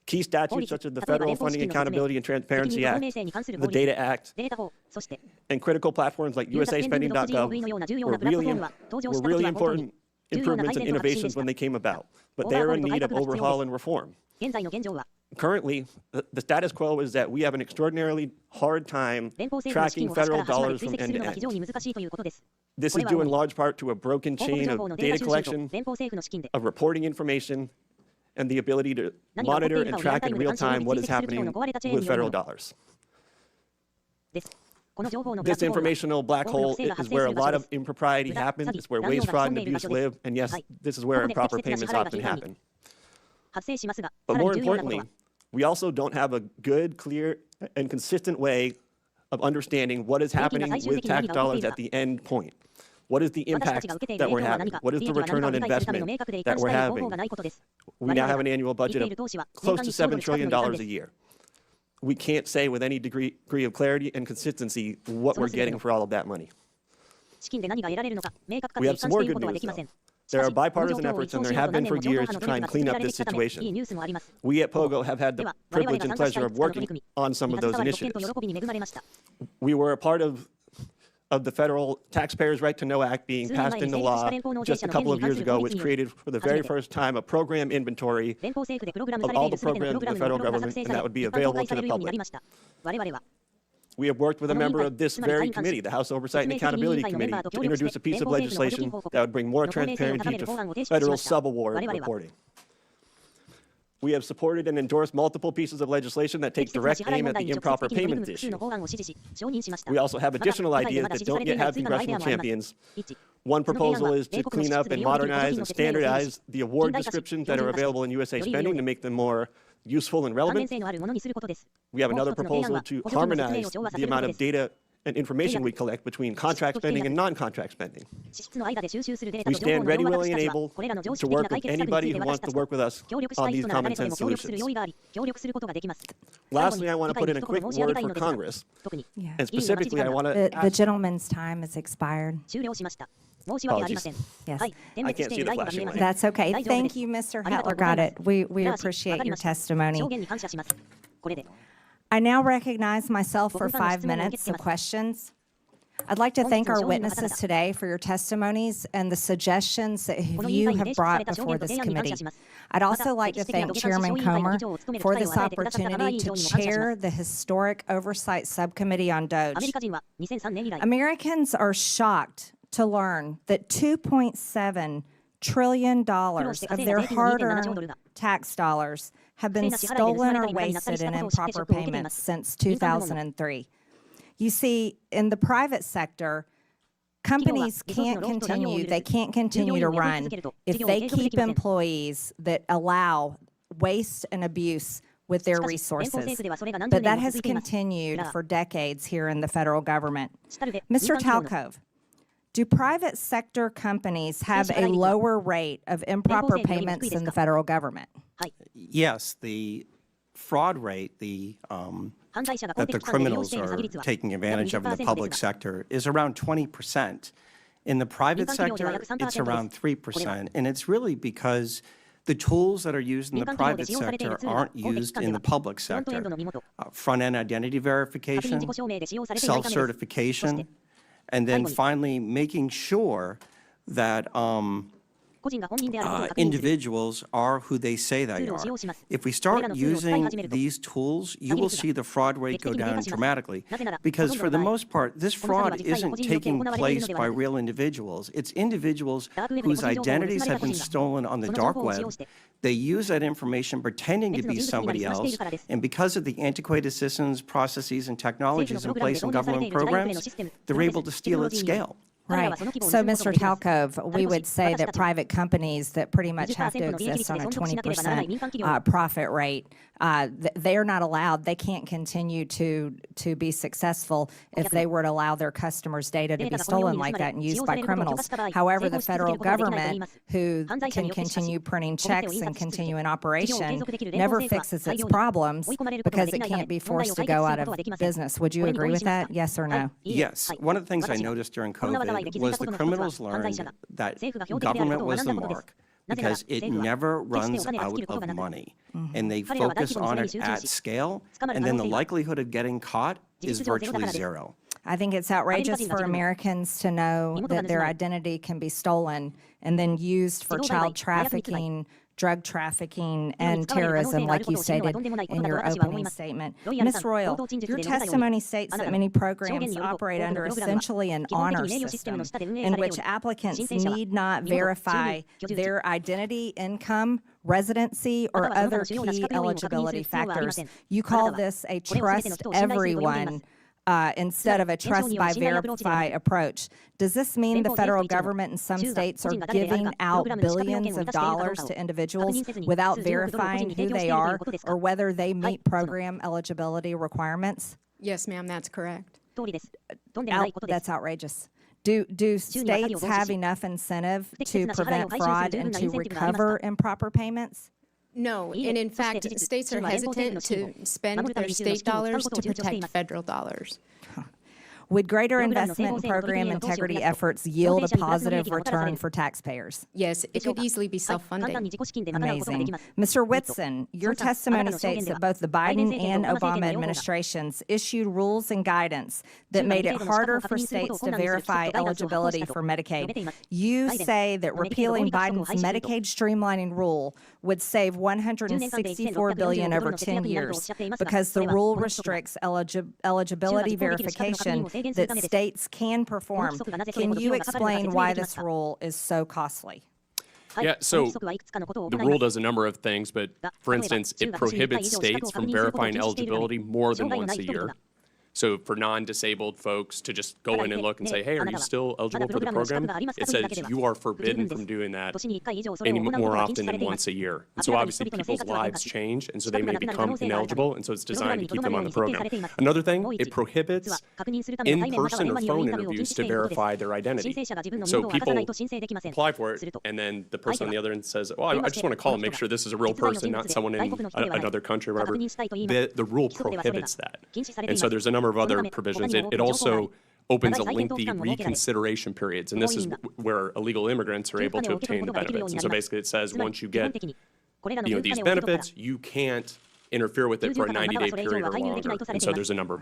Speaker 8: Key statutes such as the Federal Funding Accountability and Transparency Act, the Data Act, and critical platforms like USAspending.gov were really important improvements and innovations when they came about, but they are in need of overhaul and reform. Currently, the status quo is that we have an extraordinarily hard time tracking federal dollars from end to end. This is due in large part to a broken chain of data collection, of reporting information, and the ability to monitor and track in real time what is happening with federal dollars. This informational black hole is where a lot of impropriety happens. It's where waste, fraud, and abuse live. And yes, this is where improper payments often happen. But more importantly, we also don't have a good, clear, and consistent way of understanding what is happening with tax dollars at the end point. What is the impact that we're having? What is the return on investment that we're having? We now have an annual budget of close to $7 trillion a year. We can't say with any degree of clarity and consistency what we're getting for all of that money. We have some more good news, though. There are bipartisan efforts, and there have been for years, to try and clean up this situation. We at POGO have had the privilege and pleasure of working on some of those initiatives. We were a part of the Federal Taxpayers' Right to Know Act being passed into law just a couple of years ago, which created for the very first time a program inventory of all the programs in the federal government, and that would be available to the public. We have worked with a member of this very committee, the House Oversight and Accountability Committee, to introduce a piece of legislation that would bring more transparency to federal subaward reporting. We have supported and endorsed multiple pieces of legislation that take direct aim at the improper payments issue. We also have additional ideas that don't yet have congressional champions. One proposal is to clean up and modernize and standardize the award descriptions that are available in USA Spending to make them more useful and relevant. We have another proposal to harmonize the amount of data and information we collect between contract spending and non-contract spending. We stand ready, willing, and able to work with anybody who wants to work with us on these common sense solutions. Lastly, I want to put in a quick word for Congress, and specifically I want to
Speaker 1: The gentleman's time has expired.
Speaker 8: Apologies.
Speaker 1: Yes.
Speaker 8: I can't see the flashing light.
Speaker 1: That's okay. Thank you, Mr. Hetler. Got it. We appreciate your testimony. I now recognize myself for 5 minutes of questions. I'd like to thank our witnesses today for your testimonies and the suggestions that you have brought before this committee. I'd also like to thank Chairman Comer for this opportunity to chair the Historic Oversight Subcommittee on Doge. Americans are shocked to learn that $2.7 trillion of their hard-earned tax dollars have been stolen or wasted in improper payments since 2003. You see, in the private sector, companies can't continue to run if they keep employees that allow waste and abuse with their resources. But that has continued for decades here in the federal government. Mr. Talcove, do private sector companies have a lower rate of improper payments than the federal government?
Speaker 5: Yes, the fraud rate, that the criminals are taking advantage of in the public sector is around 20%. In the private sector, it's around 3%. And it's really because The tools that are used in the private sector aren't used in the public sector. Front-end identity verification, self-certification, and then finally making sure that individuals are who they say they are. If we start using these tools, you will see the fraud rate go down dramatically, because for the most part, this fraud isn't taking place by real individuals. It's individuals whose identities have been stolen on the dark web. They use that information pretending to be somebody else, and because of the antiquated systems, processes, and technologies in place in government programs, they're able to steal at scale.
Speaker 1: Right. So, Mr. Talkov, we would say that private companies that pretty much have to exist on a 20% profit rate, they're not allowed. They can't continue to be successful if they were to allow their customers' data to be stolen like that and used by criminals. However, the federal government, who can continue printing checks and continue in operation, never fixes its problems because it can't be forced to go out of business. Would you agree with that? Yes or no?
Speaker 5: Yes. One of the things I noticed during COVID was the criminals learned that government was the mark because it never runs out of money. And they focus on it at scale, and then the likelihood of getting caught is virtually zero.
Speaker 1: I think it's outrageous for Americans to know that their identity can be stolen and then used for child trafficking, drug trafficking, and terrorism, like you stated in your opening statement. Ms. Royal, your testimony states that many programs operate under essentially an honor system in which applicants need not verify their identity, income, residency, or other key eligibility factors. You call this a trust everyone instead of a trust by verify approach. Does this mean the federal government in some states are giving out billions of dollars to individuals without verifying who they are or whether they meet program eligibility requirements?
Speaker 6: Yes, ma'am, that's correct.
Speaker 1: That's outrageous. Do states have enough incentive to prevent fraud and to recover improper payments?
Speaker 6: No, and in fact, states are hesitant to spend their state dollars to protect federal dollars.
Speaker 1: Would greater investment in program integrity efforts yield a positive return for taxpayers?
Speaker 6: Yes, it could easily be self-funding.
Speaker 1: Amazing. Mr. Whitson, your testimony states that both the Biden and Obama administrations issued rules and guidance that made it harder for states to verify eligibility for Medicaid. You say that repealing Biden's Medicaid streamlining rule would save $164 billion over 10 years because the rule restricts eligibility verification that states can perform. Can you explain why this rule is so costly?
Speaker 7: Yeah, so the rule does a number of things, but for instance, it prohibits states from verifying eligibility more than once a year. So for non-disabled folks to just go in and look and say, hey, are you still eligible for the program? It says you are forbidden from doing that any more often than once a year. And so obviously people's lives change, and so they may become ineligible, and so it's designed to keep them on the program. Another thing, it prohibits in-person or phone interviews to verify their identity. So people apply for it, and then the person on the other end says, well, I just want to call and make sure this is a real person, not someone in another country or whatever. The rule prohibits that. And so there's a number of other provisions. It also opens a lengthy reconsideration periods, and this is where illegal immigrants are able to obtain the benefits. And so basically it says once you get these benefits, you can't interfere with it for a 90-day period or longer. And so there's a number of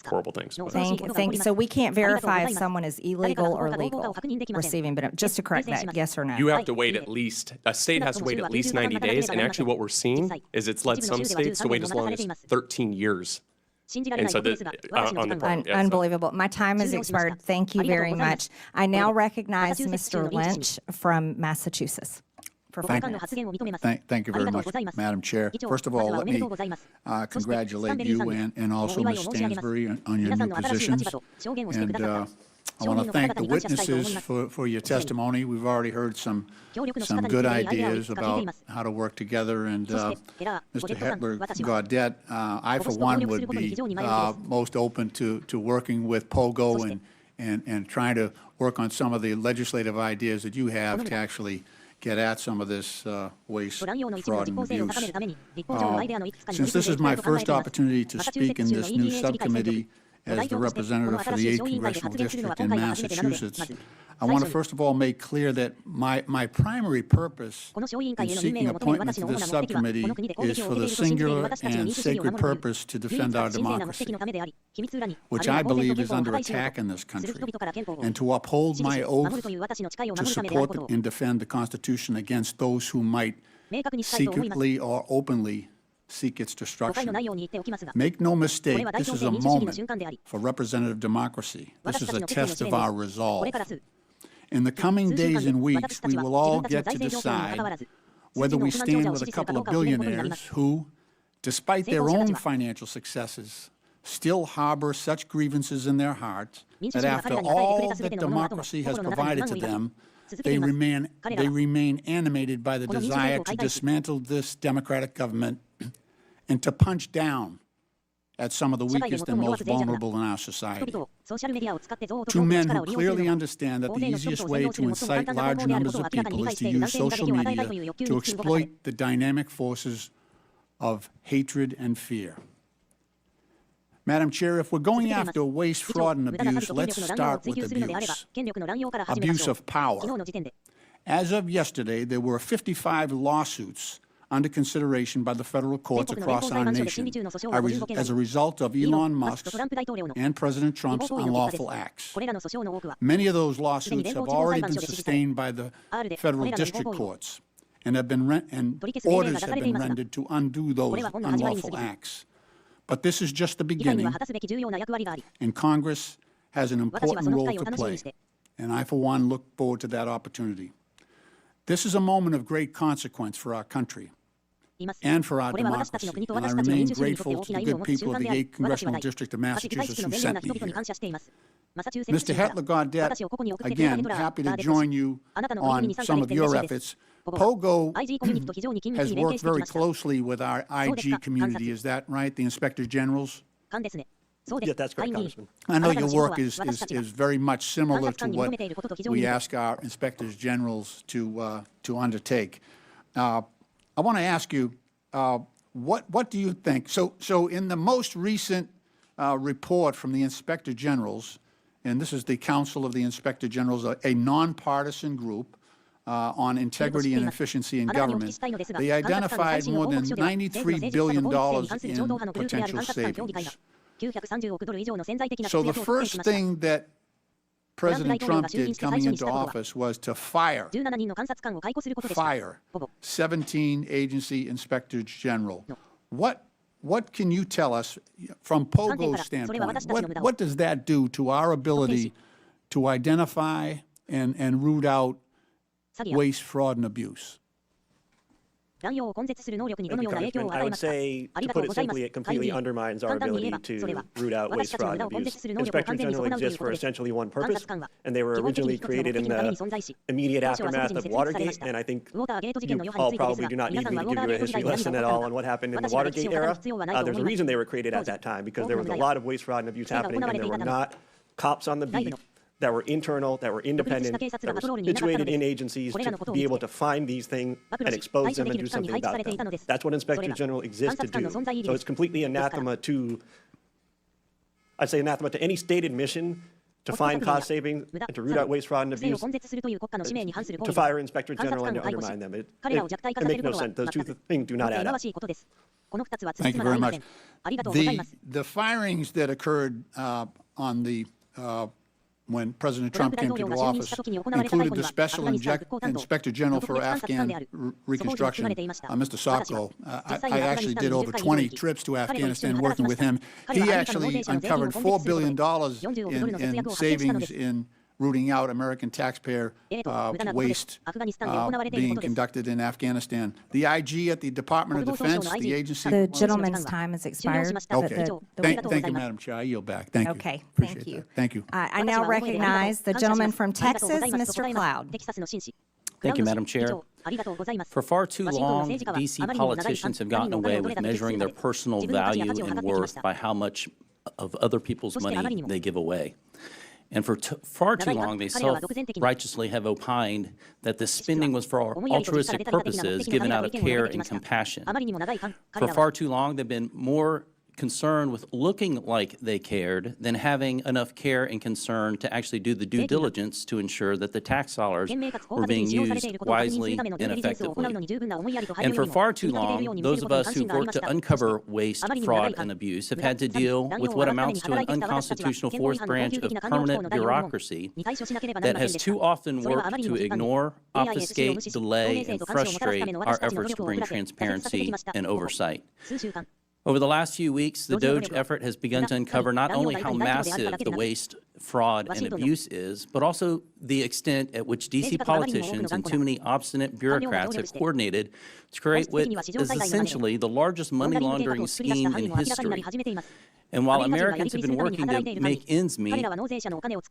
Speaker 7: horrible things.
Speaker 1: Thank you. So we can't verify if someone is illegal or legal receiving benefits. Just to correct that, yes or no?
Speaker 7: You have to wait a state has to wait at least 90 days, and actually what we're seeing is it's led some states to wait as long as 13 years. And so on the program.
Speaker 1: Unbelievable. My time has expired. Thank you very much. I now recognize Mr. Lynch from Massachusetts.
Speaker 9: Thank you very much, Madam Chair. First of all, let me congratulate you and also Ms. Stansbury on your new positions. And I want to thank the witnesses for your testimony. We've already heard some good ideas about how to work together. And Mr. Hetler-Gaudette, I for one would be most open to working with POGO and trying to work on some of the legislative ideas that you have to actually get at some of this waste, fraud, and abuse. Since this is my first opportunity to speak in this new subcommittee, as the representative for the 8th Congressional District in Massachusetts, I want to first of all make clear that my primary purpose in seeking appointment to this subcommittee is for the singular and sacred purpose to defend our democracy, which I believe is under attack in this country, and to uphold my oath to support and defend the Constitution against those who might secretly or openly seek its destruction. Make no mistake, this is a moment for representative democracy. This is a test of our resolve. In the coming days and weeks, we will all get to decide whether we stand with a couple of billionaires who, despite their own financial successes, still harbor such grievances in their hearts that after all that democracy has provided to them, they remain animated by the desire to dismantle this democratic government and to punch down at some of the weakest and most vulnerable in our society. Two men who clearly understand that the easiest way to incite large numbers of people is to use social media to exploit the dynamic forces of hatred and fear. Madam Chair, if we're going after waste, fraud, and abuse, let's start with abuse. Abuse of power. As of yesterday, there were 55 lawsuits under consideration by the federal courts across our nation as a result of Elon Musk's and President Trump's unlawful acts. Many of those lawsuits have already been sustained by the federal district courts and orders have been rendered to undo those unlawful acts. But this is just the beginning, and Congress has an important role to play, and I, for one, look forward to that opportunity. This is a moment of great consequence for our country and for our democracy, and I remain grateful to the good people of the 8th Congressional District of Massachusetts who sent me here. Mr. Hetler-Gaudette, again, happy to join you on some of your efforts. POGO has worked very closely with our IG community, is that right, the Inspector Generals?
Speaker 8: Yeah, that's correct, Congressman.
Speaker 9: I know your work is very much similar to what we ask our Inspectors Generals to undertake. I want to ask you, what do you think? So in the most recent report from the Inspector Generals, and this is the Council of the Inspector Generals, a nonpartisan group on integrity and efficiency in government, they identified more than $93 billion in potential savings. So the first thing that President Trump did coming into office was to fire 17 agency inspectors general. What can you tell us from POGO's standpoint? What does that do to our ability to identify and root out waste, fraud, and abuse?
Speaker 8: I would say, to put it simply, it completely undermines our ability to root out waste, fraud, and abuse. Inspectors General exist for essentially one purpose, and they were originally created in the immediate aftermath of Watergate, and I think you all probably do not need me to give you a history lesson at all on what happened in the Watergate era. There's a reason they were created at that time, because there was a lot of waste, fraud, and abuse happening, and there were not cops on the beat that were internal, that were independent, that were situated in agencies to be able to find these things and expose them and do something about them. That's what Inspector General exists to do. So it's completely anathema to, I'd say anathema to any stated mission to find cost savings and to root out waste, fraud, and abuse, to fire Inspector General and to undermine them. It makes no sense. Those two things do not add up.
Speaker 9: Thank you very much. The firings that occurred on the when President Trump came to office included the Special Inspector General for Afghan Reconstruction, Mr. Sokol. I actually did over 20 trips to Afghanistan working with him. He actually uncovered $4 billion in savings in rooting out American taxpayer waste being conducted in Afghanistan. The IG at the Department of Defense, the agency...
Speaker 1: The gentleman's time has expired.
Speaker 9: Okay. Thank you, Madam Chair. I yield back. Thank you.
Speaker 1: Okay,
Speaker 9: Appreciate
Speaker 1: thank you.
Speaker 9: that. Thank you.
Speaker 1: I now recognize the gentleman from Texas, Mr. Cloud.
Speaker 10: Thank you, Madam Chair. For far too long, D.C. politicians have gotten away with measuring their personal value and worth by how much of other people's money they give away. And for far too long, they self-righteously have opined that the spending was for altruistic purposes given out of care and compassion. For far too long, they've been more concerned with looking like they cared than having enough care and concern to actually do the due diligence to ensure that the tax dollars were being used wisely and effectively. And for far too long, those of us who've worked to uncover waste, fraud, and abuse have had to deal with what amounts to an unconstitutional fourth branch of permanent bureaucracy that has too often worked to ignore, obfuscate, delay, and frustrate our efforts to bring transparency and oversight. Over the last few weeks, the Doge effort has begun to uncover not only how massive the waste, fraud, and abuse is, but also the extent at which D.C. politicians and too many obstinate bureaucrats have coordinated to create what is essentially the largest money laundering scheme in history. And while Americans have been working to make ends meet,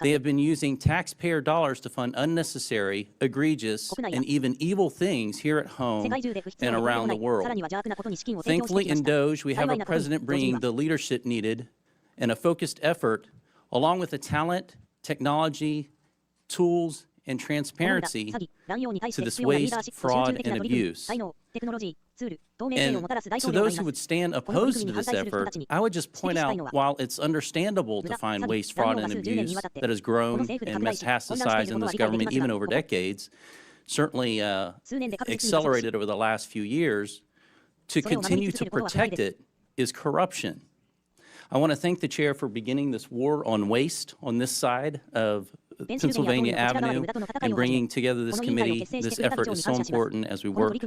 Speaker 10: they have been using taxpayer dollars to fund unnecessary, egregious, and even evil things here at home and around the world. Thankfully, in Doge, we have a president bringing the leadership needed and a focused effort, along with the talent, technology, tools, and transparency to this waste, fraud, and abuse. And to those who would stand opposed to this effort, I would just point out, while it's understandable to find waste, fraud, and abuse that has grown and metastasized in this government even over decades, certainly accelerated over the last few years, to continue to protect it is corruption. I want to thank the chair for beginning this war on waste on this side of Pennsylvania Avenue and bringing together this committee. This effort is so important as we work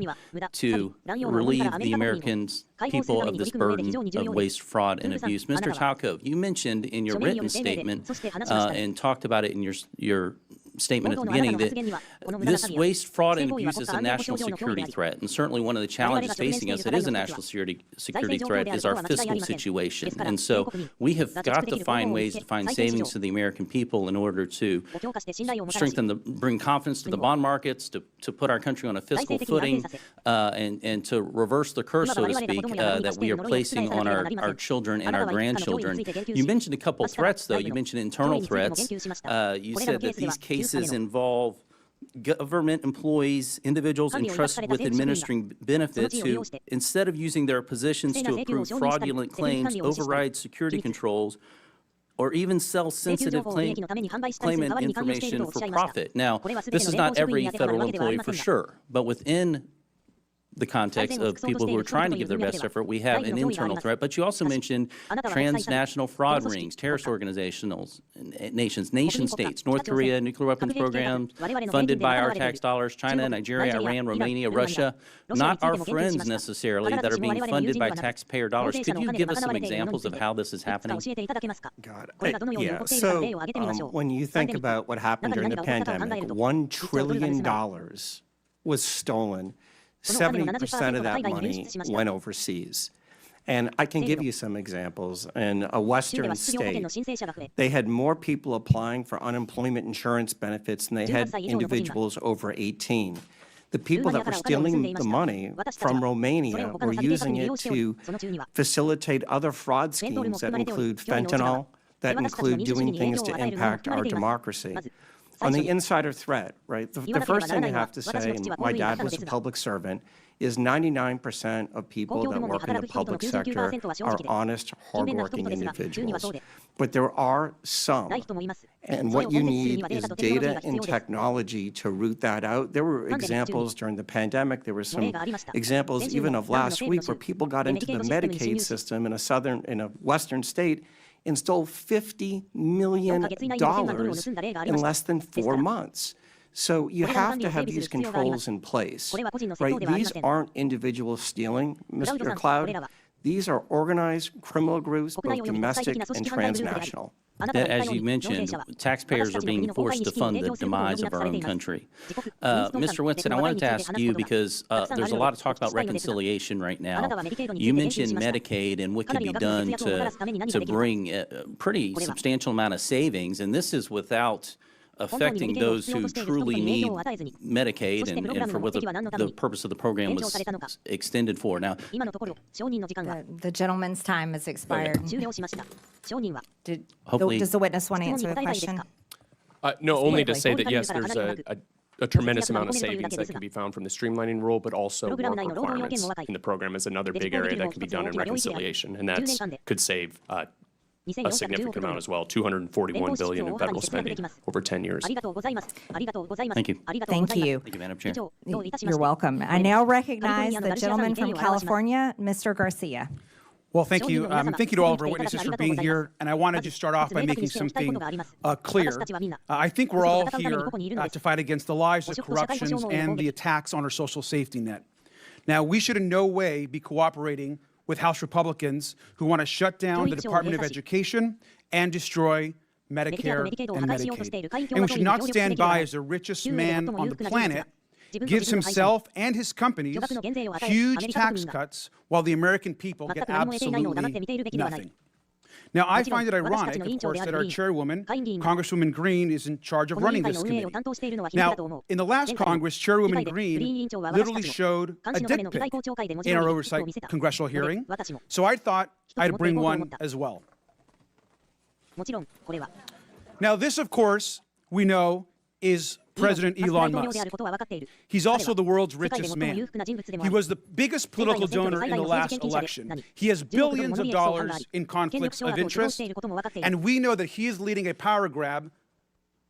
Speaker 10: to relieve the Americans, people of this burden of waste, fraud, and abuse. Mr. Talcove, you mentioned in your written statement and talked about it in your statement at the beginning that this waste, fraud, and abuse is a national security threat. And certainly one of the challenges facing us, it is a national security threat, is our fiscal situation. And so we have got to find ways to find savings to the American people in order to bring confidence to the bond markets, to put our country on a fiscal footing, and to reverse the curse, so to speak, that we are placing on our children and our grandchildren. You mentioned a couple threats, though. You mentioned internal threats. You said that these cases involve government employees, individuals entrusted with administering benefits who, instead of using their positions to approve fraudulent claims, override security controls, or even sell sensitive claimant information for profit. Now, this is not every federal employee for sure, but within the context of people who are trying to give their best effort, we have an internal threat. But you also mentioned transnational fraud rings, terrorist organizations, nation states, North Korea, nuclear weapons programs funded by our tax dollars, China, Nigeria, Iran, Romania, Russia, not our friends necessarily, that are being funded by taxpayer dollars. Could you give us some examples of how this is happening?
Speaker 5: God, yeah. So when you think about what happened during the pandemic, $1 trillion was stolen. 70% of that money went overseas. And I can give you some examples. In a Western state, they had more people applying for unemployment insurance benefits than they had individuals over 18. The people that were stealing the money from Romania were using it to facilitate other fraud schemes that include fentanyl, that include doing things to impact our democracy. On the insider threat, right, the first thing I have to say, and my dad was a public servant, is 99% of people that work in the public sector are honest, hardworking individuals. But there are some, and what you need is data and technology to root that out. There were examples during the pandemic. There were some examples even of last week where people got into the Medicaid system in a Western state and stole $50 million in less than 4 months. So you have to have these controls in place, right? These aren't individual stealing, Mr. Cloud. These are organized criminal groups, both domestic and transnational.
Speaker 10: As you mentioned, taxpayers are being forced to fund the demise of our own country. Mr. Winston, I wanted to ask you, because there's a lot of talk about reconciliation right now. You mentioned Medicaid and what could be done to bring a pretty substantial amount of savings, and this is without affecting those who truly need Medicaid and for what the purpose of the program was extended for. Now,
Speaker 1: the gentleman's time has expired.
Speaker 10: Hopefully,
Speaker 1: does the witness want to answer the question?
Speaker 7: No, only to say that, yes, there's a tremendous amount of savings that can be found from the streamlining rule, but also work requirements in the program is another big area that can be done in reconciliation, and that could save a significant amount as well, $241 billion in federal spending over 10 years.
Speaker 10: Thank you.
Speaker 1: Thank you.
Speaker 10: Thank you, Madam Chair.
Speaker 1: You're welcome. I now recognize the gentleman from California, Mr. Garcia.
Speaker 11: Well, thank you. Thank you to all of our witnesses for being here. And I wanted to start off by making something clear. I think we're all here to fight against the lies, the corruptions, and the attacks on our social safety net. Now, we should in no way be cooperating with House Republicans who want to shut down the Department of Education and destroy Medicare and Medicaid. And we should not stand by as the richest man on the planet gives himself and his companies huge tax cuts while the American people get absolutely nothing. Now, I find it ironic, of course, that our chairwoman, Congresswoman Green, is in charge of running this committee. Now, in the last Congress, Chairwoman Green literally showed a dick pic in our oversight congressional hearing, so I thought I'd bring one as well. Now, this, of course, we know is President Elon Musk. He's also the world's richest man. He was the biggest political donor in the last election. He has billions of dollars in conflicts of interest, and we know that he is leading a power grab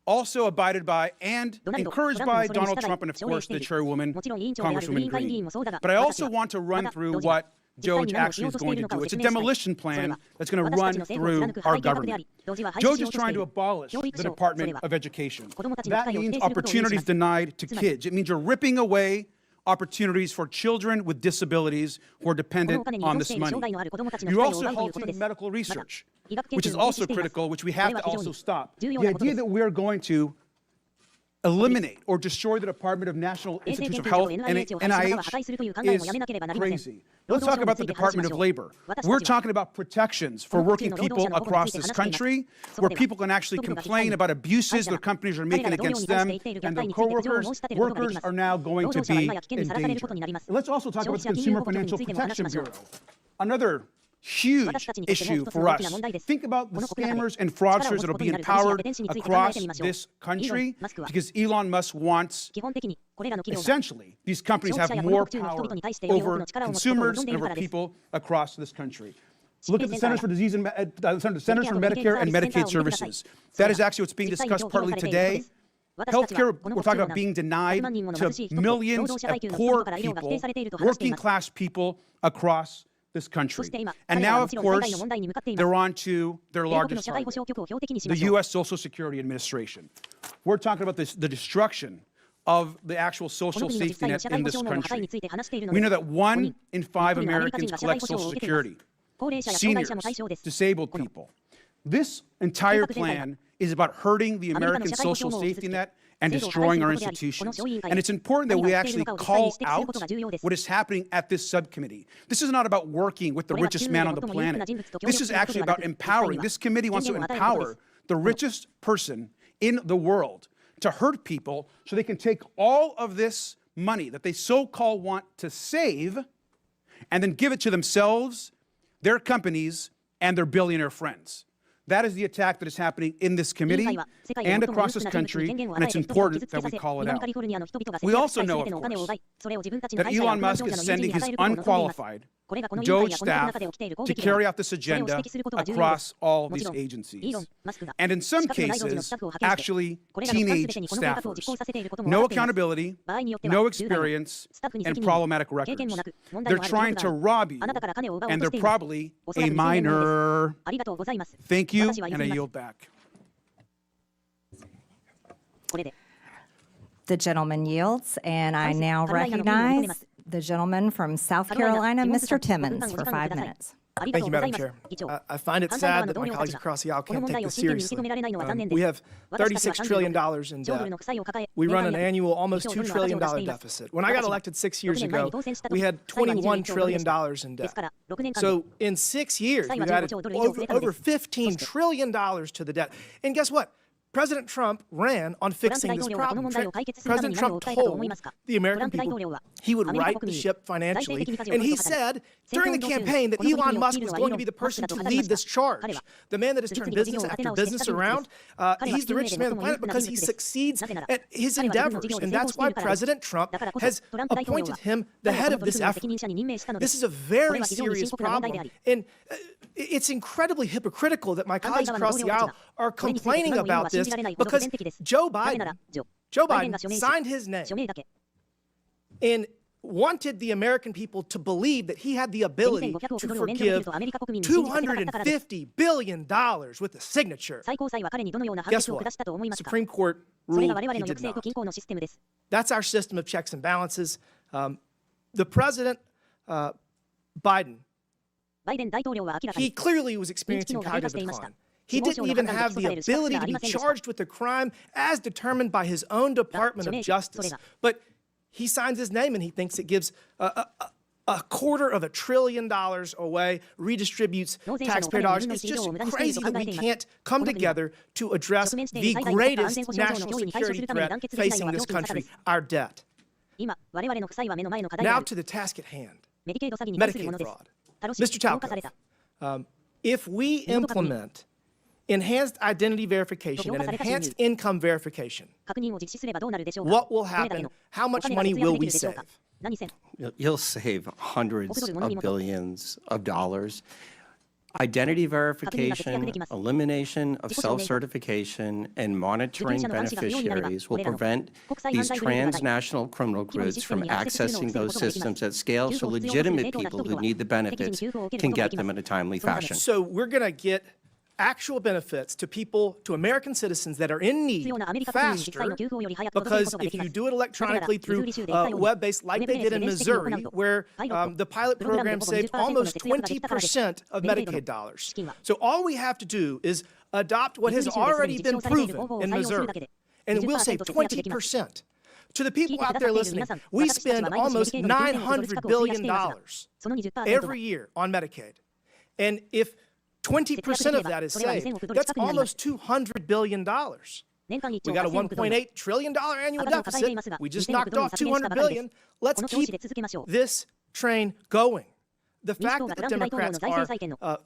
Speaker 11: also abided by and encouraged by Donald Trump and, of course, the chairwoman, Congresswoman Green. But I also want to run through what Doge actually is going to do. It's a demolition plan that's going to run through our government. Doge is trying to abolish the Department of Education. That means opportunities denied to kids. It means you're ripping away opportunities for children with disabilities who are dependent on this money. You're also halting medical research, which is also critical, which we have to also stop. The idea that we're going to eliminate or destroy the Department of National Institutes of Health and NIH is crazy. Let's talk about the Department of Labor. We're talking about protections for working people across this country, where people can actually complain about abuses their companies are making against them and their coworkers. Workers are now going to be in danger. Let's also talk about the Consumer Financial Protection Bureau. Another huge issue for us. Think about the scammers and fraudsters that will be empowered across this country because Elon Musk wants, essentially, these companies have more power over consumers and over people across this country. Look at the Centers for Centers for Medicare and Medicaid Services. That is actually what's being discussed partly today. Healthcare, we're talking about being denied to millions of poor people, working class people across this country. And now, of course, they're on to their largest target, the U.S. Social Security Administration. We're talking about the destruction of the actual social safety net in this country. We know that 1 in 5 Americans collect Social Security. Seniors, disabled people. This entire plan is about hurting the American social safety net and destroying our institutions. And it's important that we actually call out what is happening at this subcommittee. This is not about working with the richest man on the planet. This is actually about empowering. This committee wants to empower the richest person in the world to hurt people so they can take all of this money that they so-called want to save and then give it to themselves, their companies, and their billionaire friends. That is the attack that is happening in this committee and across this country, and it's important that we call it out. We also know, of course, that Elon Musk is sending his unqualified Doge staff to carry out this agenda across all these agencies. And in some cases, actually teenage staffers. No accountability, no experience, and problematic records. They're trying to rob you, and they're probably a minor. Thank you, and I yield back.
Speaker 1: The gentleman yields, and I now recognize the gentleman from South Carolina, Mr. Timmons, for 5 minutes.
Speaker 12: Thank you, Madam Chair. I find it sad that my colleagues across the aisle can't take this seriously. We have $36 trillion in debt. We run an annual almost $2 trillion deficit. When I got elected 6 years ago, we had $21 trillion in debt. So in 6 years, we've added over $15 trillion to the debt. And guess what? President Trump ran on fixing this problem. President Trump told the American people he would right the ship financially, and he said during the campaign that Elon Musk was going to be the person to lead this charge. The man that has turned business after business around, he's the richest man on the planet because he succeeds at his endeavors, and that's why President Trump has appointed him the head of this effort. This is a very serious problem, and it's incredibly hypocritical that my colleagues across the aisle are complaining about this because Joe Biden signed his name and wanted the American people to believe that he had the ability to forgive $250 billion with a signature. Guess what? Supreme Court ruled he did not. That's our system of checks and balances. The President, Biden, he clearly was experiencing cognitive decline. He didn't even have the ability to be charged with a crime as determined by his own Department of Justice. But he signs his name and he thinks it gives $250 billion away, redistributes taxpayer dollars. It's just crazy that we can't come together to address the greatest national security threat facing this country, our debt. Now to the task at hand, Medicaid fraud. Mr. Talcott, if we implement enhanced identity verification and enhanced income verification, what will happen? How much money will we save?
Speaker 5: You'll save hundreds of billions of dollars. Identity verification, elimination of self-certification, and monitoring beneficiaries will prevent these transnational criminal groups from accessing those systems at scale so legitimate people who need the benefits can get them in a timely fashion.
Speaker 12: So we're going to get actual benefits to people, to American citizens that are in need faster, because if you do it electronically through web-based, like they did in Missouri, where the pilot program saved almost 20% of Medicaid dollars. So all we have to do is adopt what has already been proven in Missouri, and we'll save 20%. To the people out there listening, we spend almost $900 billion every year on Medicaid. And if 20% of that is saved, that's almost $200 billion. We got a $1.8 trillion annual deficit. We just knocked off $200 billion. Let's keep this train going. The fact that the Democrats are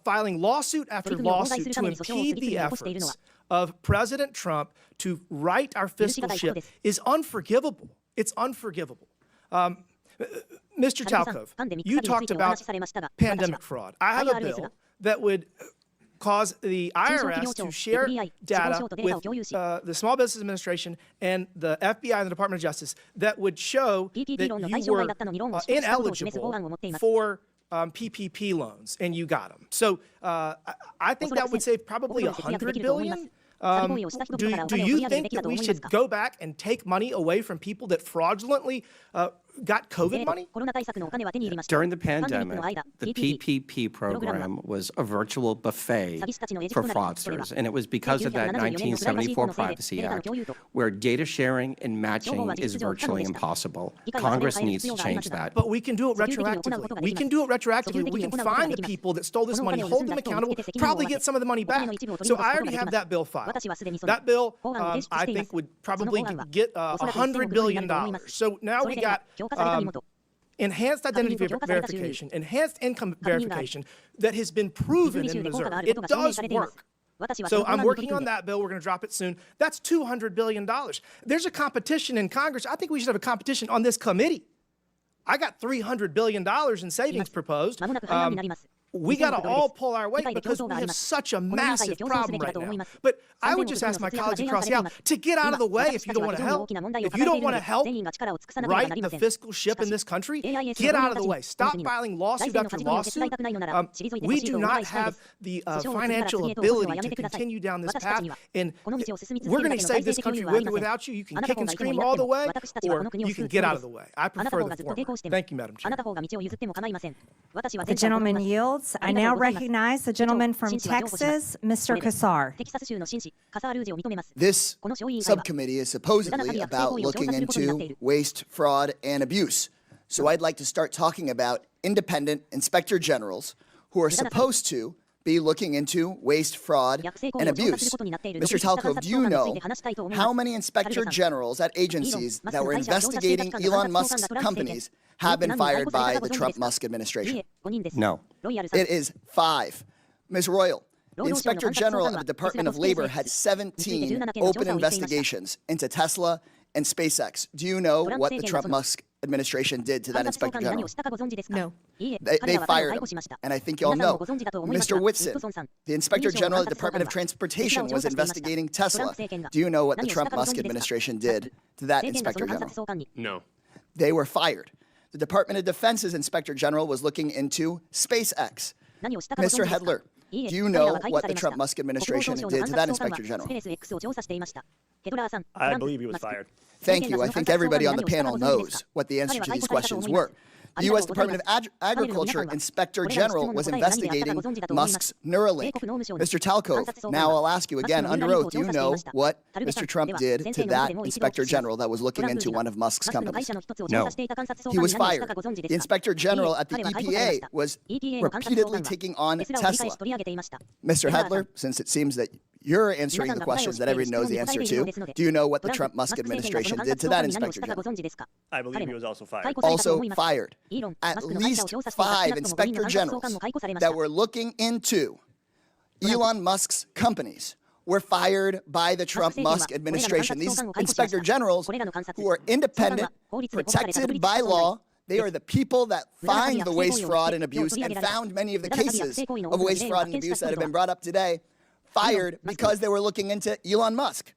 Speaker 12: filing lawsuit after lawsuit to impede the efforts of President Trump to right our fiscal ship is unforgivable. It's unforgivable. Mr. Talcott, you talked about pandemic fraud. I have a bill that would cause the IRS to share data with the Small Business Administration and the FBI and the Department of Justice that would show that you were ineligible for PPP loans, and you got them. So I think that would save probably $100 billion. Do you think that we should go back and take money away from people that fraudulently got COVID money?
Speaker 5: During the pandemic, the PPP program was a virtual buffet for fraudsters, and it was because of that 1974 Privacy Act, where data sharing and matching is virtually impossible. Congress needs to change that.
Speaker 12: But we can do it retroactively. We can do it retroactively. We can find the people that stole this money, hold them accountable, probably get some of the money back. So I already have that bill filed. That bill, I think, would probably get $100 billion. So now we got enhanced identity verification, enhanced income verification that has been proven in Missouri. It does work. So I'm working on that bill. We're going to drop it soon. That's $200 billion. There's a competition in Congress. I think we should have a competition on this committee. I got $300 billion in savings proposed. We got to all pull our weight because we have such a massive problem right now. But I would just ask my colleagues across the aisle to get out of the way if you don't want to help. If you don't want to help right the fiscal ship in this country, get out of the way. Stop filing lawsuit after lawsuit. We do not have the financial ability to continue down this path. And we're going to save this country with or without you. You can kick and scream all the way, or you can get out of the way. I prefer the former. Thank you, Madam Chair.
Speaker 1: The gentleman yields. I now recognize the gentleman from Texas, Mr. Kassar.
Speaker 13: This subcommittee is supposedly about looking into waste, fraud, and abuse. So I'd like to start talking about independent inspector generals who are supposed to be looking into waste, fraud, and abuse. Mr. Talcove, do you know how many inspector generals at agencies that were investigating Elon Musk's companies have been fired by the Trump-Musk administration?
Speaker 5: No.
Speaker 13: It is 5. Ms. Royal, the Inspector General of the Department of Labor had 17 open investigations into Tesla and SpaceX. Do you know what the Trump-Musk administration did to that Inspector General?
Speaker 6: No.
Speaker 13: They fired him. And I think you all know. Mr. Whitson, the Inspector General of the Department of Transportation was investigating Tesla. Do you know what the Trump-Musk administration did to that Inspector General?
Speaker 7: No.
Speaker 13: They were fired. The Department of Defense's Inspector General was looking into SpaceX. Mr. Hedler, do you know what the Trump-Musk administration did to that Inspector General?
Speaker 8: I believe he was fired.
Speaker 13: Thank you. I think everybody on the panel knows what the answer to these questions were. The U.S. Department of Agriculture Inspector General was investigating Musk's Neuralink. Mr. Talcove, now I'll ask you again under oath, do you know what Mr. Trump did to that Inspector General that was looking into one of Musk's companies?
Speaker 5: No.
Speaker 13: He was fired. The Inspector General at the EPA was repeatedly taking on Tesla. Mr. Hedler, since it seems that you're answering the questions that everybody knows the answer to, do you know what the Trump-Musk administration did to that Inspector General?
Speaker 8: I believe he was also fired.
Speaker 13: Also fired. At least 5 Inspector Generals that were looking into Elon Musk's companies were fired by the Trump-Musk administration. These Inspector Generals, who are independent, protected by law, they are the people that find the waste, fraud, and abuse and found many of the cases of waste, fraud, and abuse that have been brought up today, fired because they were looking into Elon Musk.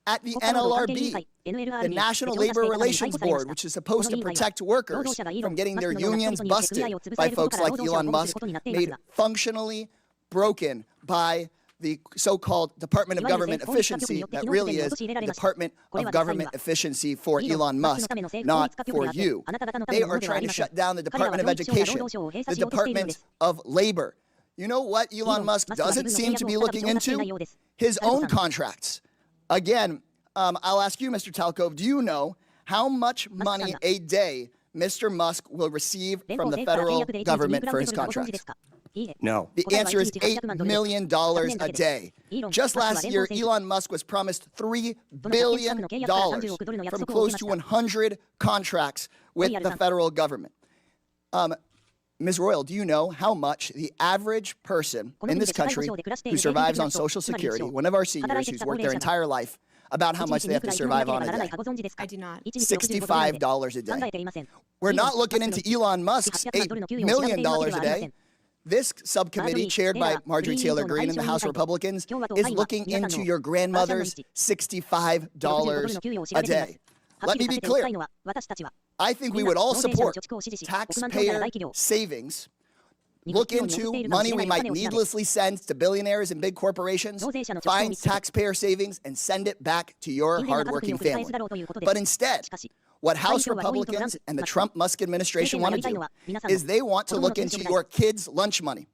Speaker 13: At the NLRB, the National Labor Relations Board, which is supposed to protect workers from getting their unions busted by folks like Elon Musk, made functionally broken by the so-called Department of Government Efficiency that really is the Department of Government Efficiency for Elon Musk, not for you. They are trying to shut down the Department of Education, the Department of Labor. You know what Elon Musk doesn't seem to be looking into? His own contracts. Again, I'll ask you, Mr. Talcove, do you know how much money a day Mr. Musk will receive from the federal government for his contracts?
Speaker 5: No.
Speaker 13: The answer is $8 million a day. Just last year, Elon Musk was promised $3 billion from close to 100 contracts with the federal government. Ms. Royal, do you know how much the average person in this country who survives on Social Security, one of our seniors who's worked their entire life, about how much they have to survive on a day?
Speaker 6: I do not.
Speaker 13: $65 a day. We're not looking into Elon Musk's $8 million a day. This subcommittee, chaired by Marjorie Taylor Greene and the House Republicans, is looking into your grandmother's $65 a day. Let me be clear. I think we would all support taxpayer savings. Look into money we might needlessly send to billionaires and big corporations, find taxpayer savings, and send it back to your hardworking family. But instead, what House Republicans and the Trump-Musk administration want to do is they want to look into your kids' lunch money,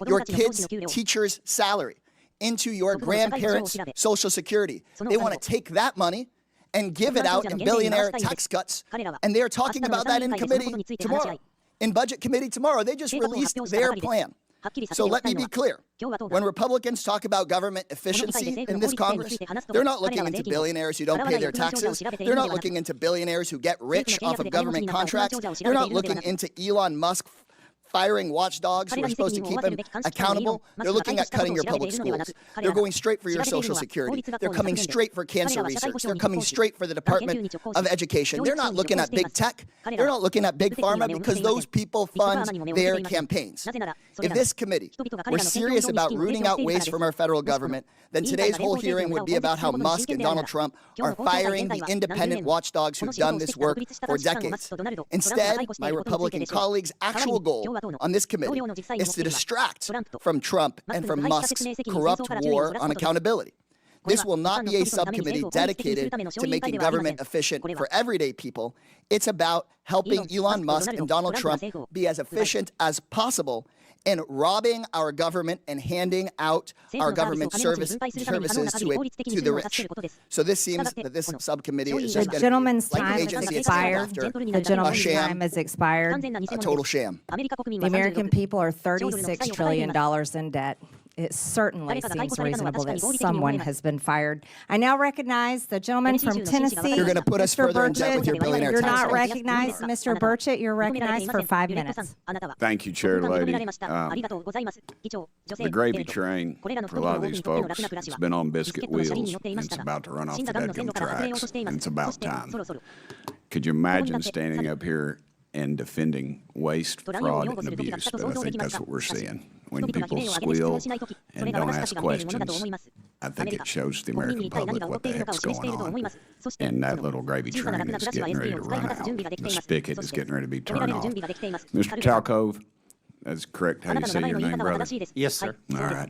Speaker 13: your kids' teacher's salary, into your grandparents' Social Security. They want to take that money and give it out in billionaire tax cuts. And they're talking about that in committee tomorrow. In Budget Committee tomorrow, they just released their plan. So let me be clear. When Republicans talk about government efficiency in this Congress, they're not looking into billionaires who don't pay their taxes. They're not looking into billionaires who get rich off of government contracts. They're not looking into Elon Musk firing watchdogs who are supposed to keep him accountable. They're looking at cutting your public schools. They're going straight for your Social Security. They're coming straight for cancer research. They're coming straight for the Department of Education. They're not looking at big tech. They're not looking at big pharma because those people fund their campaigns. If this committee were serious about rooting out waste from our federal government, then today's whole hearing would be about how Musk and Donald Trump are firing the independent watchdogs who've done this work for decades. Instead, my Republican colleagues' actual goal on this committee is to distract from Trump and from Musk's corrupt war on accountability. This will not be a subcommittee dedicated to making government efficient for everyday people. It's about helping Elon Musk and Donald Trump be as efficient as possible and robbing our government and handing out our government services to the rich. So this seems that this subcommittee is just
Speaker 1: the gentleman's
Speaker 13: like
Speaker 1: time has expired. The gentleman's time has expired.
Speaker 13: A total sham.
Speaker 1: The American people are $36 trillion in debt. it certainly seems reasonable that someone has been fired. I now recognize the gentleman from Tennessee.
Speaker 13: You're going to put us
Speaker 1: Mr.
Speaker 13: further in debt with your billionaire
Speaker 1: You're
Speaker 13: tax
Speaker 1: not
Speaker 13: rates.
Speaker 1: recognized. Mr. Burchett, you're recognized for 5 minutes.
Speaker 14: Thank you, Chair Lady. The gravy train for a lot of these folks has been on biscuit wheels, and it's about to run off the dead tracks, and it's about time. Could you imagine standing up here and defending waste, fraud, and abuse? But I think that's what we're seeing. When people squeal and don't ask questions, I think it shows the American public what the heck's going on. And that little gravy train is getting ready to run out. The spigot is getting ready to be turned off. Mr. Talcove, that's correct how you say your name, brother?
Speaker 5: Yes, sir.
Speaker 14: All right.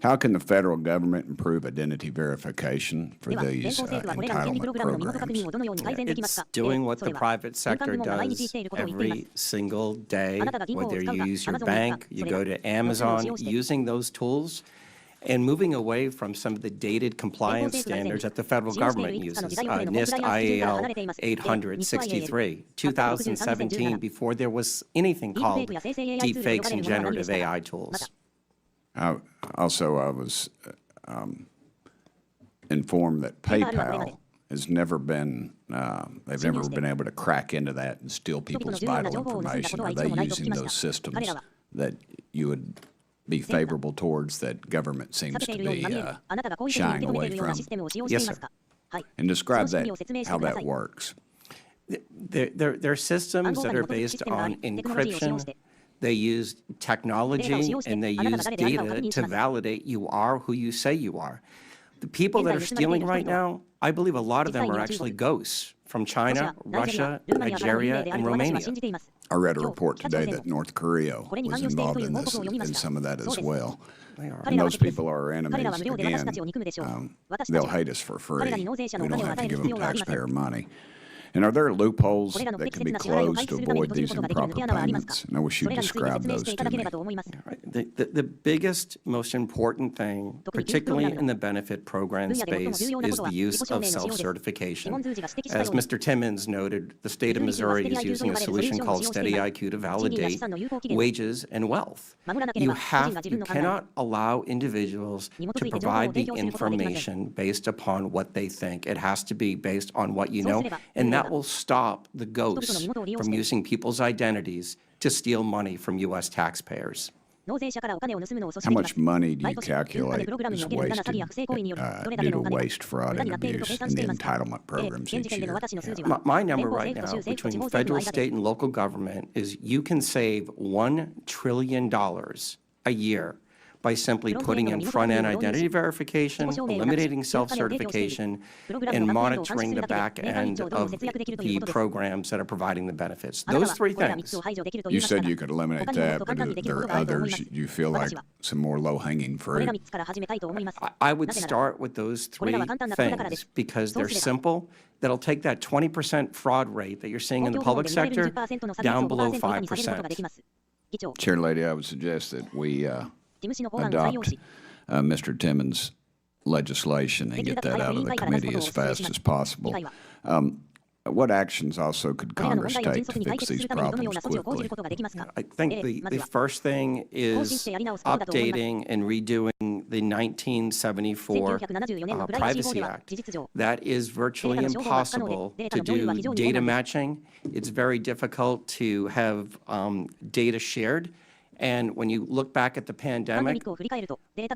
Speaker 14: How can the federal government improve identity verification for these entitlement programs?
Speaker 5: It's doing what the private sector does every single day, whether you use your bank, you go to Amazon, using those tools, and moving away from some of the dated compliance standards that the federal government uses. NIST IAL 863, 2017, before there was anything called deepfakes and generative AI tools.
Speaker 14: I was informed that PayPal has never been, they've never been able to crack into that and steal people's vital information. Are they using those systems that you would be favorable towards that government seems to be shying away from?
Speaker 5: Yes, sir.
Speaker 14: And describe that, how that works.
Speaker 5: They're systems that are based on encryption. They use technology and they use data to validate you are who you say you are. The people that are stealing right now, I believe a lot of them are actually ghosts from China, Russia, Nigeria, and Romania.
Speaker 14: I read a report today that North Korea was involved in this, and some of that as well. And those people are our enemies. Again, they'll hate us for free. We don't have to give them taxpayer money. And are there loopholes that can be closed to avoid these improper payments? And I wish you'd describe those to me.
Speaker 5: The biggest, most important thing, particularly in the benefit program space, is the use of self-certification. As Mr. Timmons noted, the state of Missouri is using a solution called Steady IQ to validate wages and wealth. You cannot allow individuals to provide the information based upon what they think. It has to be based on what you know, and that will stop the ghosts from using people's identities to steal money from U.S. taxpayers.
Speaker 14: How much money do you calculate is wasted due to waste, fraud, and abuse in the entitlement programs each year?
Speaker 5: My number right now between federal, state, and local government is you can save $1 trillion a year by simply putting in front-end identity verification, eliminating self-certification, and monitoring the back end of the programs that are providing the benefits. Those three things.
Speaker 14: You said you could eliminate that, but there are others you feel like some more low-hanging fruit?
Speaker 5: I would start with those three things because they're simple. That'll take that 20% fraud rate that you're seeing in the public sector down below 5%.
Speaker 14: Chair Lady, I would suggest that we adopt Mr. Timmons' legislation and get that out of the committee as fast as possible. What actions also could Congress take to fix these problems quickly?
Speaker 5: I think the first thing is updating and redoing the 1974 Privacy Act. That is virtually impossible to do data matching. It's very difficult to have data shared. And when you look back at the pandemic,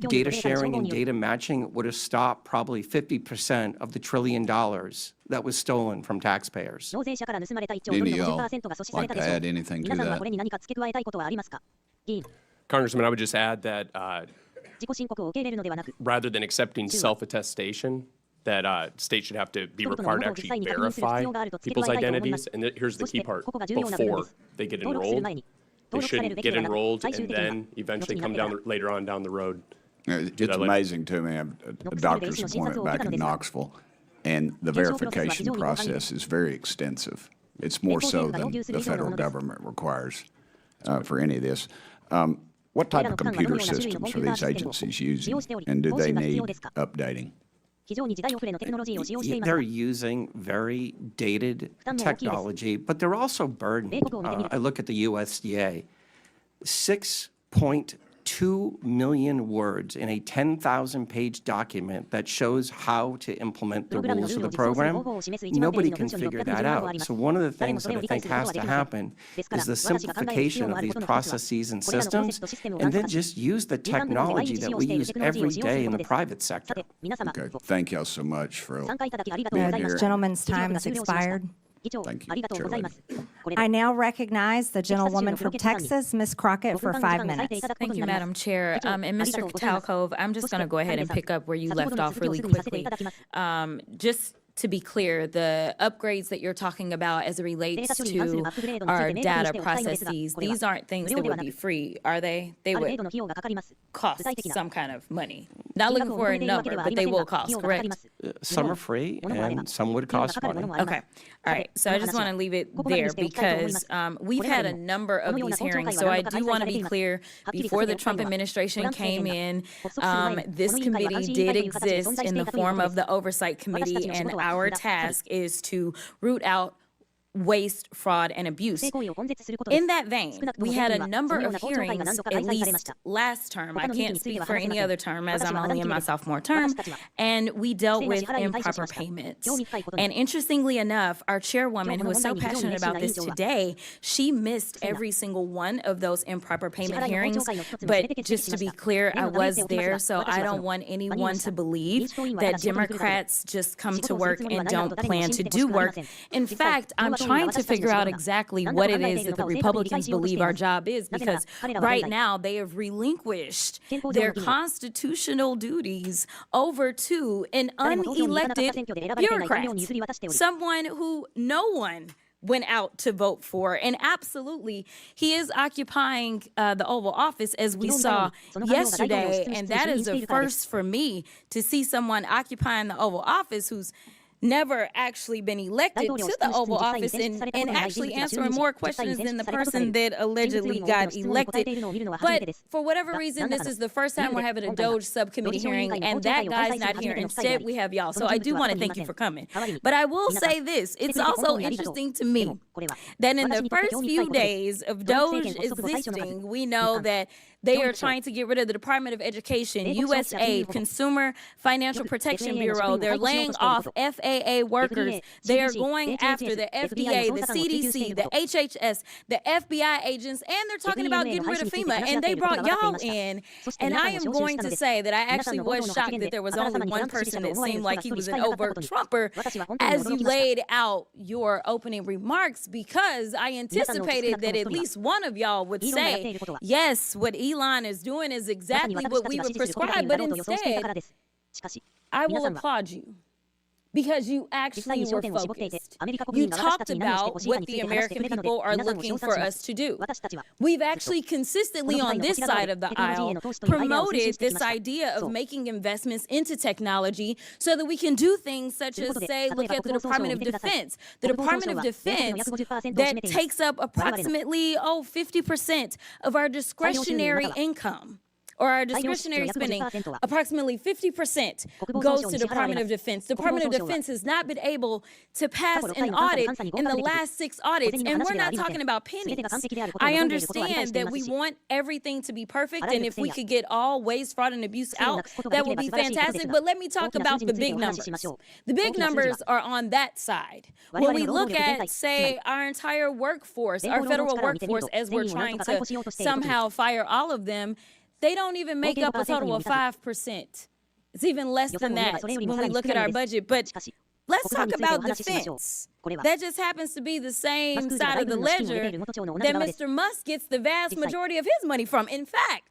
Speaker 5: data sharing and data matching would have stopped probably 50% of the $1 trillion that was stolen from taxpayers.
Speaker 14: Any y'all like to add anything to that?
Speaker 7: Congressman, I would just add that rather than accepting self-attestation, that states should have to be required to actually verify people's identities. And here's the key part: before they get enrolled. They shouldn't get enrolled and then eventually come down later on down the road.
Speaker 14: It's amazing to me. I have a doctor's appointment back in Knoxville, and the verification process is very extensive. It's more so than the federal government requires for any of this. What type of computer systems are these agencies using, and do they need updating?
Speaker 5: They're using very dated technology, but they're also burdened. I look at the USDA, $6.8 2 million words in a 10,000-page document that shows how to implement the rules of the program, nobody can figure that out. So one of the things that I think has to happen is the simplification of these processes and systems, and then just use the technology that we use every day in the private sector.
Speaker 14: Okay, thank y'all so much for being here.
Speaker 1: The gentleman's time has expired.
Speaker 14: Thank you, Chairwoman.
Speaker 1: I now recognize the gentlewoman from Texas, Ms. Crockett, for 5 minutes.
Speaker 15: Thank you, Madam Chair. And Mr. Talcove, I'm just going to go ahead and pick up where you left off really quickly. Just to be clear, the upgrades that you're talking about as it relates to our data processes, these aren't things that would be free, are they? They would cost some kind of money. Not looking for a number, but they will cost, correct?
Speaker 5: Some are free, and some would cost money.
Speaker 15: Okay. All right. So I just want to leave it there because we've had a number of these hearings. So I do want to be clear, before the Trump administration came in, this committee did exist in the form of the Oversight Committee, and our task is to root out waste, fraud, and abuse. In that vein, we had a number of hearings, at least last term. I can't speak for any other term, as I'm only in my sophomore term, and we dealt with improper payments. And interestingly enough, our chairwoman, who is so passionate about this today, she missed every single one of those improper payment hearings. But just to be clear, I was there, so I don't want anyone to believe that Democrats just come to work and don't plan to do work. In fact, I'm trying to figure out exactly what it is that the Republicans believe our job is, because right now they have relinquished their constitutional duties over to an unelected bureaucrat, someone who no one went out to vote for. And absolutely, he is occupying the Oval Office, as we saw yesterday. And that is a first for me, to see someone occupying the Oval Office who's never actually been elected to the Oval Office and actually answering more questions than the person that allegedly got elected. But for whatever reason, this is the first time we're having a Doge subcommittee hearing, and that guy's not here. Instead, we have y'all. So I do want to thank you for coming. But I will say this. It's also interesting to me that in the first few days of Doge existing, we know that they are trying to get rid of the Department of Education, USAID, Consumer Financial Protection Bureau. They're laying off FAA workers. They are going after the FDA, the CDC, the HHS, the FBI agents, and they're talking about getting rid of FEMA. And they brought y'all in. And I am going to say that I actually was shocked that there was only one person that seemed like he was an overt Trumper as you laid out your opening remarks, because I anticipated that at least one of y'all would say, yes, what Elon is doing is exactly what we would prescribe, but instead, I will applaud you, because you actually were focused. You talked about what the American people are looking for us to do. We've actually consistently on this side of the aisle promoted this idea of making investments into technology so that we can do things such as, say, look at the Department of Defense. The Department of Defense that takes up approximately, 50% of our discretionary income, or our discretionary spending, approximately 50% goes to the Department of Defense. The Department of Defense has not been able to pass an audit in the last 6 audits, and we're not talking about pennies. I understand that we want everything to be perfect, and if we could get all waste, fraud, and abuse out, that would be fantastic. But let me talk about the big numbers. The big numbers are on that side. When we look at, say, our entire workforce, our federal workforce, as we're trying to somehow fire all of them, they don't even make up a total of 5%. It's even less than that when we look at our budget. But let's talk about defense. That just happens to be the same side of the ledger that Mr. Musk gets the vast majority of his money from. In fact,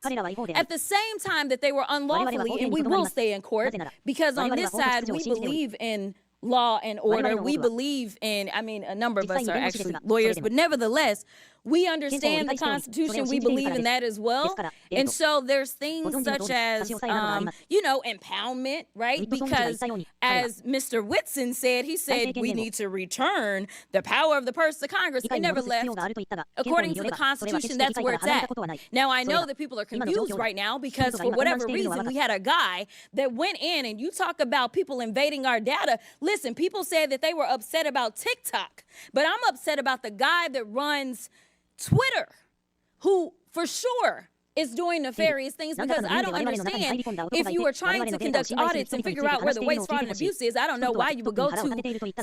Speaker 15: at the same time that they were unlawfully, and we will stay in court, because on this side we believe in law and order. We believe in, a number of us are actually lawyers, but nevertheless, we understand the Constitution. We believe in that as well. And so there's things such as, impoundment, right? Because as Mr. Whitson said, he said we need to return the power of the purse to Congress. It never left. According to the Constitution, that's where it's at. Now, I know that people are confused right now because for whatever reason, we had a guy that went in, and you talk about people invading our data. Listen, people said that they were upset about TikTok, but I'm upset about the guy that runs Twitter, who for sure is doing nefarious things, because I don't understand, if you are trying to conduct audits and figure out where the waste, fraud, and abuse is, I don't know why you would go to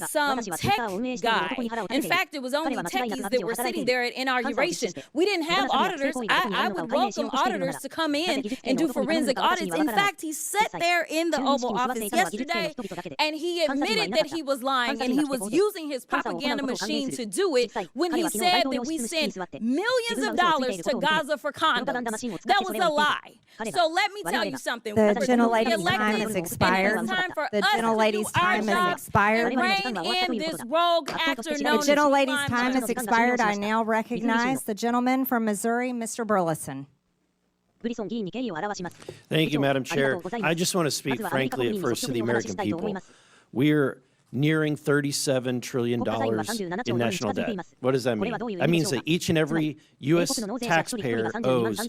Speaker 15: some tech guy. In fact, it was only techies that were sitting there at inauguration. We didn't have auditors. I would welcome auditors to come in and do forensic audits. In fact, he sat there in the Oval Office yesterday and he admitted that he was lying and he was using his propaganda machine to do it when he said that we sent millions of dollars to Gaza for condoms. That was a lie. So let me tell you something.
Speaker 1: The gentlelady's time has expired. The gentlelady's time has expired. The gentlelady's time has expired. I now recognize the gentleman from Missouri, Mr. Burleson.
Speaker 16: Thank you, Madam Chair. I just want to speak frankly at first to the American people. We're nearing $37 trillion in national debt. What does that mean? That means that each and every U.S. taxpayer owes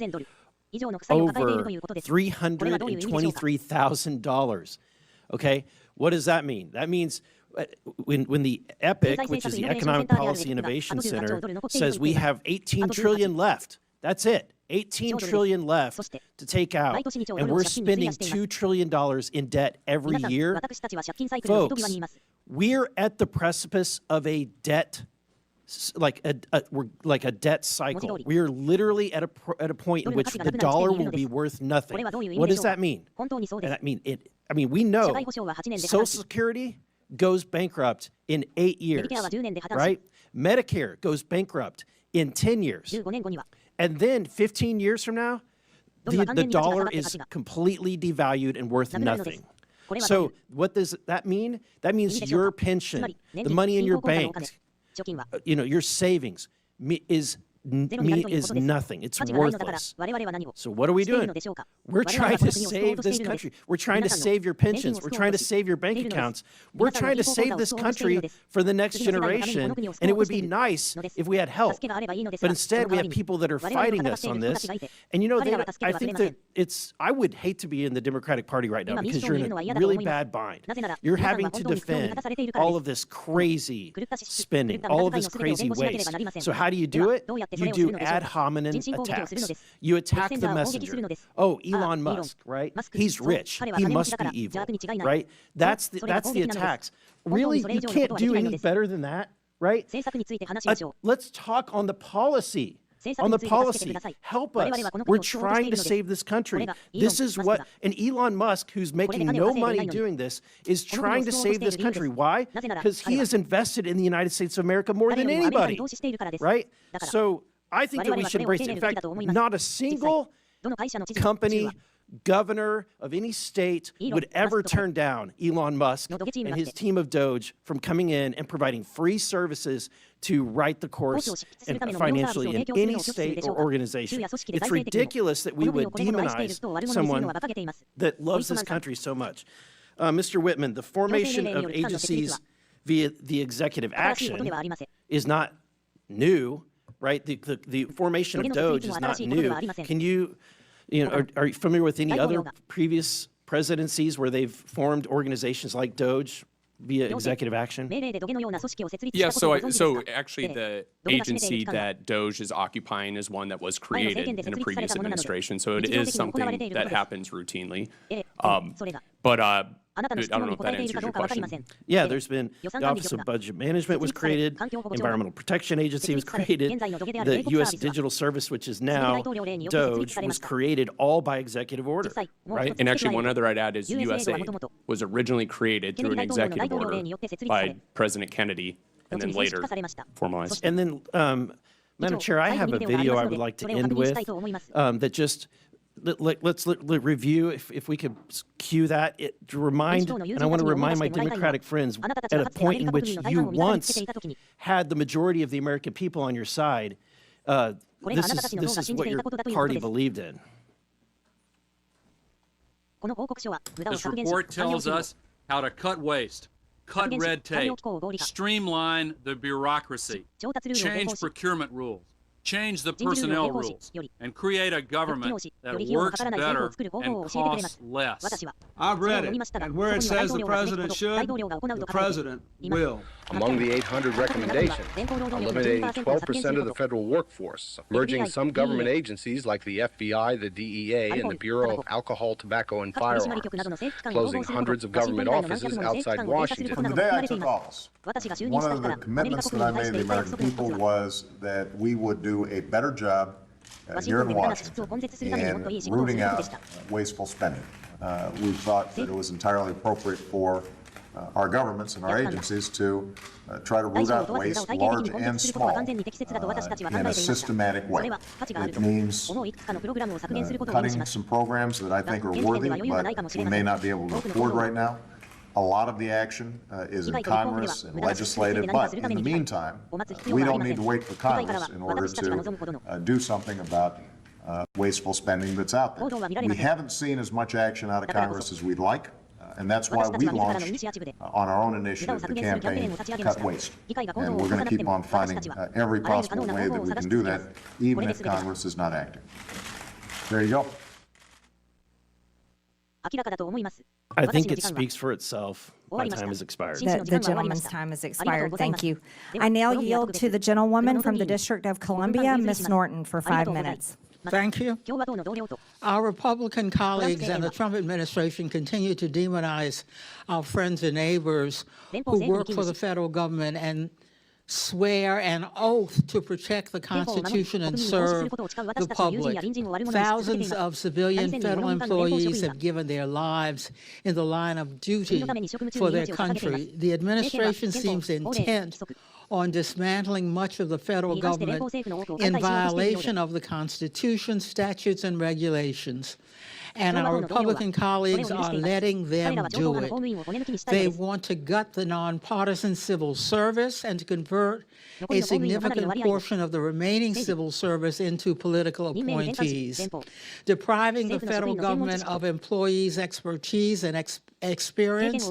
Speaker 16: over $323,000. Okay? What does that mean? That means when the EPIC, which is the Economic Policy Innovation Center, says we have $18 trillion left. That's it. $18 trillion left to take out, and we're spending $2 trillion in debt every year. Folks, we're at the precipice of a debt, we're like a debt cycle. We are literally at a point in which the dollar will be worth nothing. What does that mean? That mean we know Social Security goes bankrupt in 8 years, right? Medicare goes bankrupt in 10 years. And then 15 years from now, the dollar is completely devalued and worth nothing. So what does that mean? That means your pension, the money in your bank, your savings is nothing. It's worthless. So what are we doing? We're trying to save this country. We're trying to save your pensions. We're trying to save your bank accounts. We're trying to save this country for the next generation. And it would be nice if we had help. But instead, we have people that are fighting us on this. And I think that I would hate to be in the Democratic Party right now because you're in a really bad bind. You're having to defend all of this crazy spending, all of this crazy waste. So how do you do it? You do ad hominem attacks. You attack the messenger. Oh, Elon Musk, right? He's rich. He must be evil, right? That's the attacks. Really, you can't do any better than that, right? Let's talk on the policy. On the policy, help us. We're trying to save this country. This is what, and Elon Musk, who's making no money doing this, is trying to save this country. Why? Because he has invested in the United States of America more than anybody, right? So I think that we should embrace it. In fact, not a single company, governor of any state would ever turn down Elon Musk and his team of Doge from coming in and providing free services to right the course and financially in any state or organization. It's ridiculous that we would demonize someone that loves this country so much. Mr. Whitman, the formation of agencies via the executive action is not new, right? The formation of Doge is not new. Can you, are you familiar with any other previous presidencies where they've formed organizations like Doge via executive action?
Speaker 7: Yeah, so actually the agency that Doge is occupying is one that was created in a previous administration, so it is something that happens routinely. But I don't know if that answers your question.
Speaker 16: Yeah, there's been the Office of Budget Management was created, Environmental Protection Agency was created, the U.S. Digital Service, which is now Doge, was created all by executive order, right?
Speaker 7: And actually, one other I'd add is Usaid was originally created through an executive order by President Kennedy and then later formalized.
Speaker 16: And then, Madam Chair, I have a video I would like to end with that just let's review, if we could cue that, to remind, and I want to remind my Democratic friends, at a point in which you once had the majority of the American people on your side, this is what your party believed in.
Speaker 17: This report tells us how to cut waste, cut red tape, streamline the bureaucracy, change procurement rules, change the personnel rules, and create a government that works better and costs less.
Speaker 18: I've read it, and where it says the president should, the president will. Among the 800 recommendations, eliminating 12% of the federal workforce, merging some government agencies like the FBI, the DEA, and the Bureau of Alcohol, Tobacco, and Firearms, closing hundreds of government offices outside Washington.
Speaker 19: From the day I took office, one of the commitments that I made to the American people was that we would do a better job here in Washington in rooting out wasteful spending. We thought that it was entirely appropriate for our governments and our agencies to try to root out waste, large and small, in a systematic way. It means cutting some programs that I think are worthy, but we may not be able to afford right now. A lot of the action is in Congress and legislative, but in the meantime, we don't need to wait for Congress in order to do something about wasteful spending that's out there. We haven't seen as much action out of Congress as we'd like. And that's why we launched on our own initiative the campaign Cut Waste. And we're going to keep on finding every possible way that we can do that, even if Congress is not acting. There you go.
Speaker 16: I think it speaks for itself. My time has expired.
Speaker 1: The gentleman's time has expired. Thank you. I now yield to the gentlewoman from the District of Columbia, Ms. Norton, for 5 minutes.
Speaker 20: Thank you. Our Republican colleagues and the Trump administration continue to demonize our friends and neighbors who work for the federal government and swear an oath to protect the Constitution and serve the public. Thousands of civilian federal employees have given their lives in the line of duty for their country. The administration seems intent on dismantling much of the federal government in violation of the Constitution, statutes, and regulations. And our Republican colleagues are letting them do it. They want to gut the nonpartisan civil service and to convert a significant portion of the remaining civil service into political appointees. Depriving the federal government of employees' expertise and experience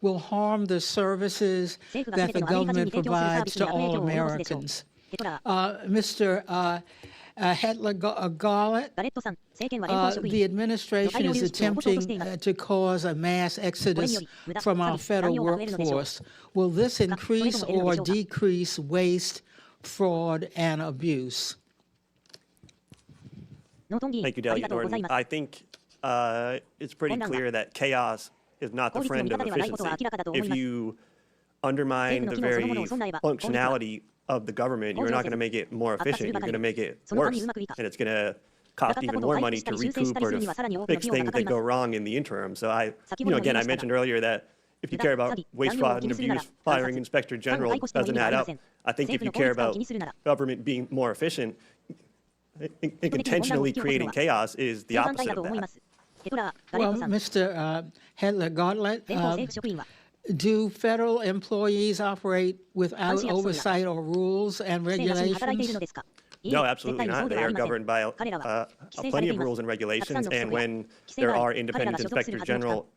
Speaker 20: will harm the services that the government provides to all Americans. Mr. Hetler-Garlett, the administration is attempting to cause a mass exodus from our federal workforce. Will this increase or decrease waste, fraud, and abuse?
Speaker 8: Thank you, Delegate Norton. I think it's pretty clear that chaos is not the friend of efficiency. If you undermine the very functionality of the government, you're not going to make it more efficient, you're going to make it worse. And it's going to cost even more money to recoup or to fix things that go wrong in the interim. So again, I mentioned earlier that if you care about waste, fraud, and abuse, firing Inspector General doesn't add up. I think if you care about government being more efficient, intentionally creating chaos is the opposite of that.
Speaker 20: Well, Mr. Hetler-Garlett, do federal employees operate without oversight or rules and regulations?
Speaker 8: No, absolutely not. They are governed by plenty of rules and regulations, and when there are independent inspectors general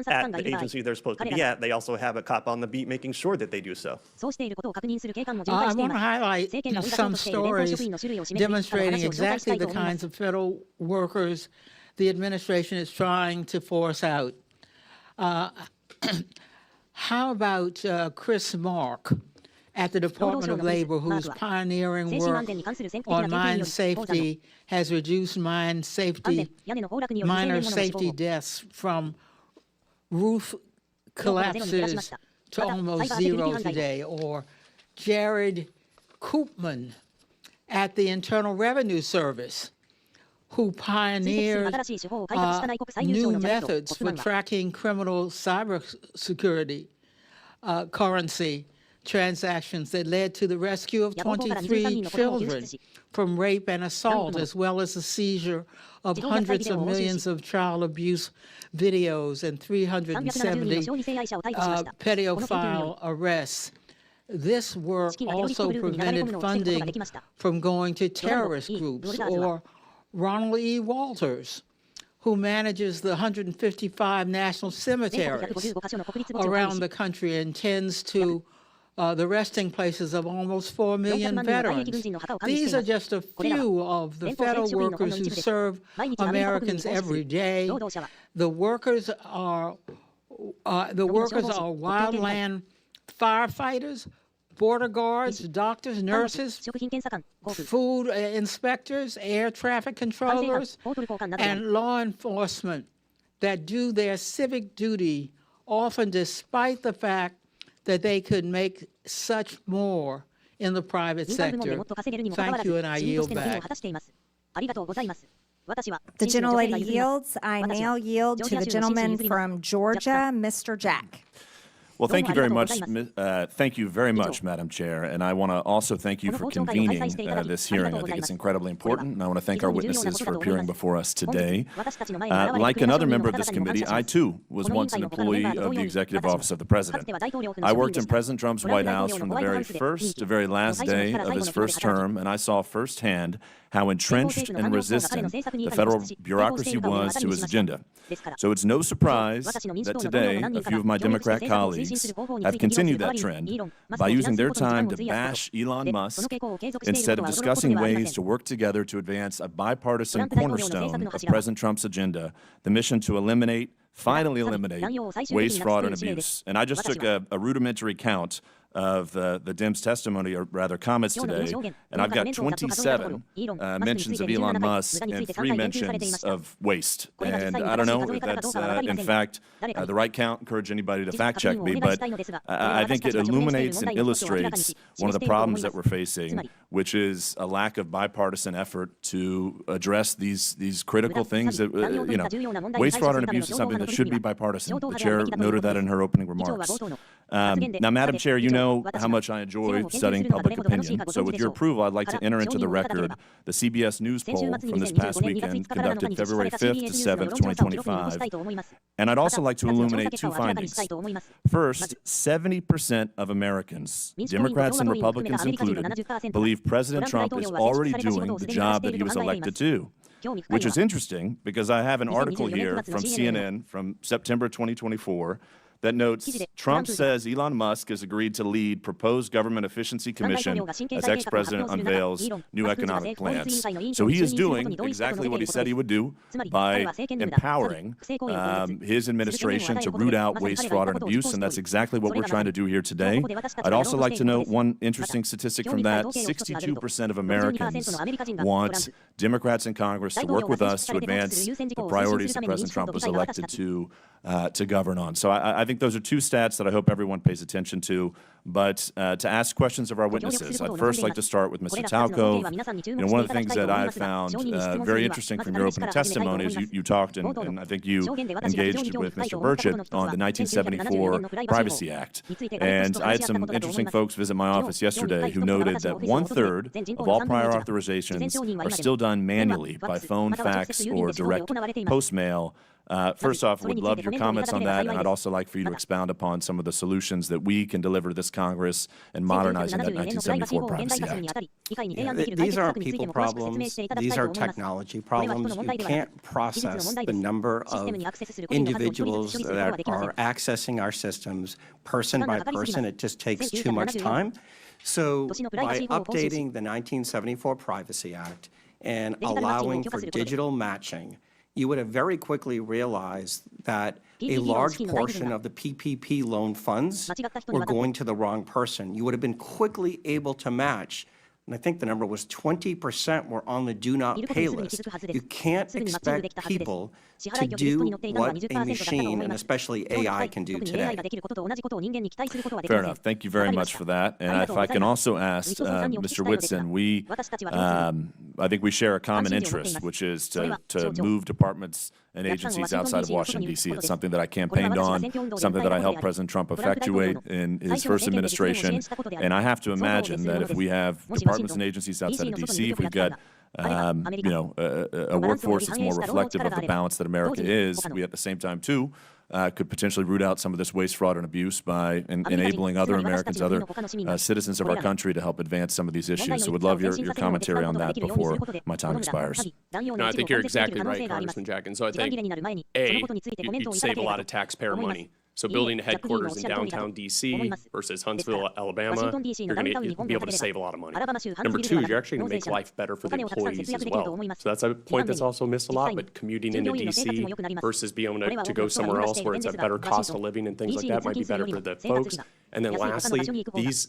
Speaker 8: at the agency they're supposed to be at, they also have a cop on the beat making sure that they do so.
Speaker 20: I want to highlight some stories demonstrating exactly the kinds of federal workers the administration is trying to force out. How about Chris Mark at the Department of Labor, whose pioneering work on mine safety has reduced minor safety deaths from roof collapses to almost zero today? Or Jared Koopman at the Internal Revenue Service, who pioneered new methods for tracking criminal cybersecurity currency transactions that led to the rescue of 23 children from rape and assault, as well as the seizure of hundreds of millions of child abuse videos and 370 pedophile arrests. This work also prevented funding from going to terrorist groups. Or Ronald E. Walters, who manages the 155 national cemeteries around the country and tends to the resting places of almost 4 million veterans. These are just a few of the federal workers who serve Americans every day. The workers are wildland firefighters, border guards, doctors, nurses, food inspectors, air traffic controllers, and law enforcement that do their civic duty, often despite the fact that they could make such more in the private sector. Thank you, and I yield back.
Speaker 1: The gentlelady yields. I now yield to the gentleman from Georgia, Mr. Jack.
Speaker 21: Well, thank you very much, Madam Chair. And I want to also thank you for convening this hearing. I think it's incredibly important. And I want to thank our witnesses for appearing before us today. Like another member of this committee, I too was once an employee of the Executive Office of the President. I worked in President Trump's White House from the very first to very last day of his first term, and I saw firsthand how entrenched and resistant the federal bureaucracy was to his agenda. So it's no surprise that today a few of my Democrat colleagues have continued that trend by using their time to bash Elon Musk instead of discussing ways to work together to advance a bipartisan cornerstone of President Trump's agenda, the mission to finally eliminate waste, fraud, and abuse. And I just took a rudimentary count of the Dems' testimony, or rather comments today, and I've got 27 mentions of Elon Musk and 3 mentions of waste. And I don't know if that's, in fact, the right count. Encourage anybody to fact check me, but I think it illuminates and illustrates one of the problems that we're facing, which is a lack of bipartisan effort to address these critical things that, waste, fraud, and abuse is something that should be bipartisan. The chair noted that in her opening remarks. Now, Madam Chair, you know how much I enjoy studying public opinion. So with your approval, I'd like to enter into the record the CBS News poll from this past weekend, conducted February 5th to 7th, 2025. And I'd also like to illuminate 2 findings. First, 70% of Americans, Democrats and Republicans included, believe President Trump is already doing the job that he was elected to, which is interesting because I have an article here from CNN from September 2024 that notes Trump says Elon Musk has agreed to lead proposed government efficiency commission as ex-president unveils new economic plans. So he is doing exactly what he said he would do by empowering his administration to root out waste, fraud, and abuse, and that's exactly what we're trying to do here today. I'd also like to note one interesting statistic from that. 62% of Americans want Democrats in Congress to work with us to advance the priorities that President Trump was elected to govern on. So I think those are 2 stats that I hope everyone pays attention to. But to ask questions of our witnesses, I'd first like to start with Mr. Talcove. One of the things that I've found very interesting from your opening testimony is you talked, and I think you engaged with Mr. Burchett on the 1974 Privacy Act. And I had some interesting folks visit my office yesterday who noted that 1/3 of all prior authorizations are still done manually by phone, fax, or direct postmail. First off, would love your comments on that, and I'd also like for you to expound upon some of the solutions that we can deliver to this Congress in modernizing that 1974 Privacy Act.
Speaker 5: Yeah, these aren't people problems. These are technology problems. You can't process the number of individuals that are accessing our systems person by person. It just takes too much time. So by updating the 1974 Privacy Act and allowing for digital matching, you would have very quickly realized that a large portion of the PPP loan funds were going to the wrong person. You would have been quickly able to match, and I think the number was 20% were on the do not pay list. You can't expect people to do what a machine, and especially AI, can do today.
Speaker 21: Fair enough. Thank you very much for that. And if I can also ask Mr. Whitson, I think we share a common interest, which is to move departments and agencies outside of Washington, D.C. It's something that I campaigned on, something that I helped President Trump effectuate in his first administration. And I have to imagine that if we have departments and agencies outside of D.C., if we've got a workforce that's more reflective of the balance that America is, we at the same time, too, could potentially root out some of this waste, fraud, and abuse by enabling other Americans, other citizens of our country to help advance some of these issues. So would love your commentary on that before my time expires.
Speaker 7: No, I think you're exactly right, Congressman Jack. And so I think, A, you'd save a lot of taxpayer money. So building a headquarters in downtown D.C. versus Huntsville, Alabama, you're going to be able to save a lot of money. Number two, you're actually going to make life better for the employees as well. So that's a point that's also missed a lot, but commuting into D.C. versus being able to go somewhere else where it's a better cost of living and things like that might be better for the folks. And then lastly, these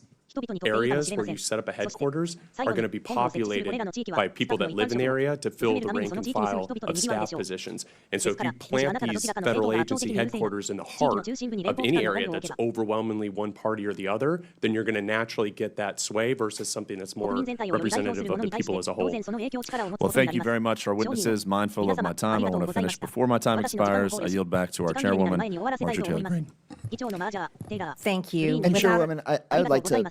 Speaker 7: areas where you set up a headquarters are going to be populated by people that live in the area to fill the rank and file of staff positions. And so if you plant these federal agency headquarters in the heart of any area that's overwhelmingly one party or the other, then you're going to naturally get that sway versus something that's more representative of the people as a whole.
Speaker 21: Well, thank you very much, our witnesses. Mindful of my time, I want to finish before my time expires. I yield back to our chairwoman, Marjorie Taylor Greene.
Speaker 1: Thank you.
Speaker 13: And Chairwoman, I would like to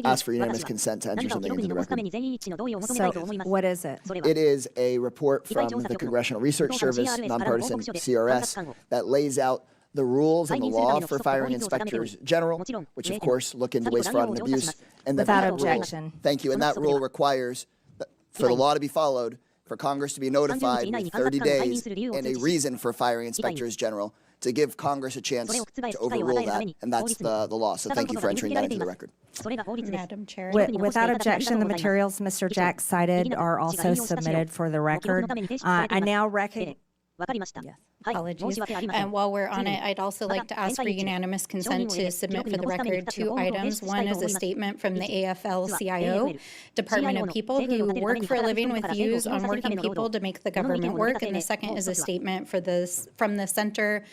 Speaker 13: ask for unanimous consent to enter something into the record.
Speaker 1: So, what is it?
Speaker 13: It is a report from the Congressional Research Service, nonpartisan CRS, that lays out the rules and the law for firing inspectors general, which of course look into waste, fraud, and abuse. And
Speaker 1: Without objection.
Speaker 13: Thank you. And that rule requires for the law to be followed, for Congress to be notified with 30 days and a reason for firing inspectors general, to give Congress a chance to overrule that, and that's the law. So thank you for entering that into the record.
Speaker 2: Madam Chair.
Speaker 1: Without objection, the materials Mr. Jack cited are also submitted for the record. I now recognize.
Speaker 2: Apologies. And while we're on it, I'd also like to ask for unanimous consent to submit for the record 2 items. One is a statement from the AFL-CIO, Department of People who work for a living with views on working people to make the government work. And the second is a statement from the Center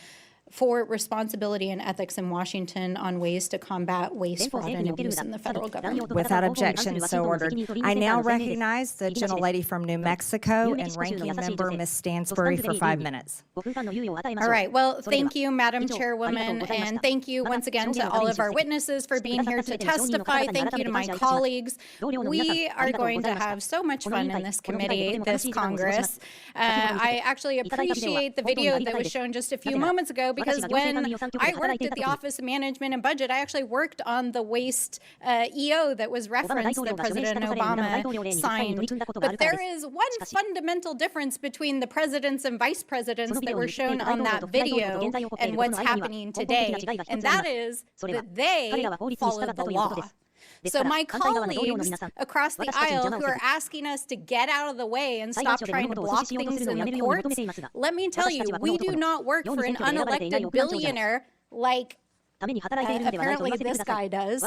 Speaker 2: for Responsibility and Ethics in Washington on ways to combat waste, fraud, and abuse in the federal government.
Speaker 1: Without objection, so ordered. I now recognize the gentlelady from New Mexico and Ranking Member Ms. Stansbury for 5 minutes.
Speaker 2: All right. Well, thank you, Madam Chairwoman, and thank you once again to all of our witnesses for being here to testify. Thank you to my colleagues. We are going to have so much fun in this committee, this Congress. I actually appreciate the video that was shown just a few moments ago, because when I worked at the Office of Management and Budget, I actually worked on the waste EO that was referenced that President Obama signed. But there is one fundamental difference between the presidents and vice presidents that were shown on that video and what's happening today, and that is that they followed the law. So my colleagues across the aisle who are asking us to get out of the way and stop trying to block things in the courts, let me tell you, we do not work for an unelected billionaire like apparently this guy does.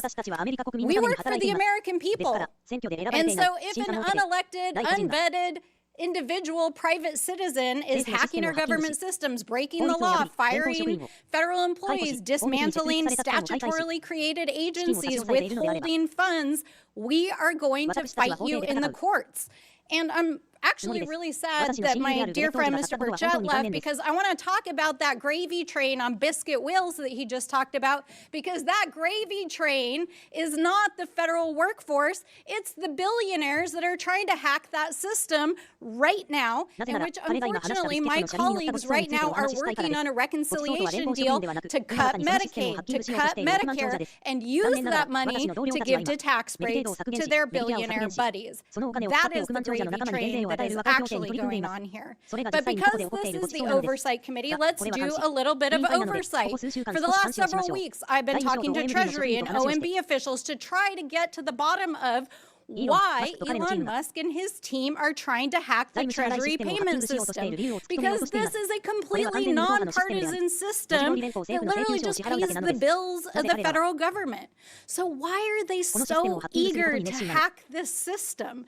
Speaker 2: We work for the American people. And so if an unelected, unvetted individual private citizen is hacking our government systems, breaking the law, firing federal employees, dismantling statutorily created agencies, withholding funds, we are going to fight you in the courts. And I'm actually really sad that my dear friend Mr. Burchett left, because I want to talk about that gravy train on biscuit wheels that he just talked about, because that gravy train is not the federal workforce. It's the billionaires that are trying to hack that system right now, in which unfortunately my colleagues right now are working on a reconciliation deal to cut Medicaid, to cut Medicare, and use that money to give to tax breaks to their billionaire buddies. That is the gravy train that is actually going on here. But because this is the Oversight Committee, let's do a little bit of oversight. For the last several weeks, I've been talking to Treasury and OMB officials to try to get to the bottom of why Elon Musk and his team are trying to hack the Treasury payment system. Because this is a completely nonpartisan system that literally just pays the bills of the federal government. So why are they so eager to hack this system?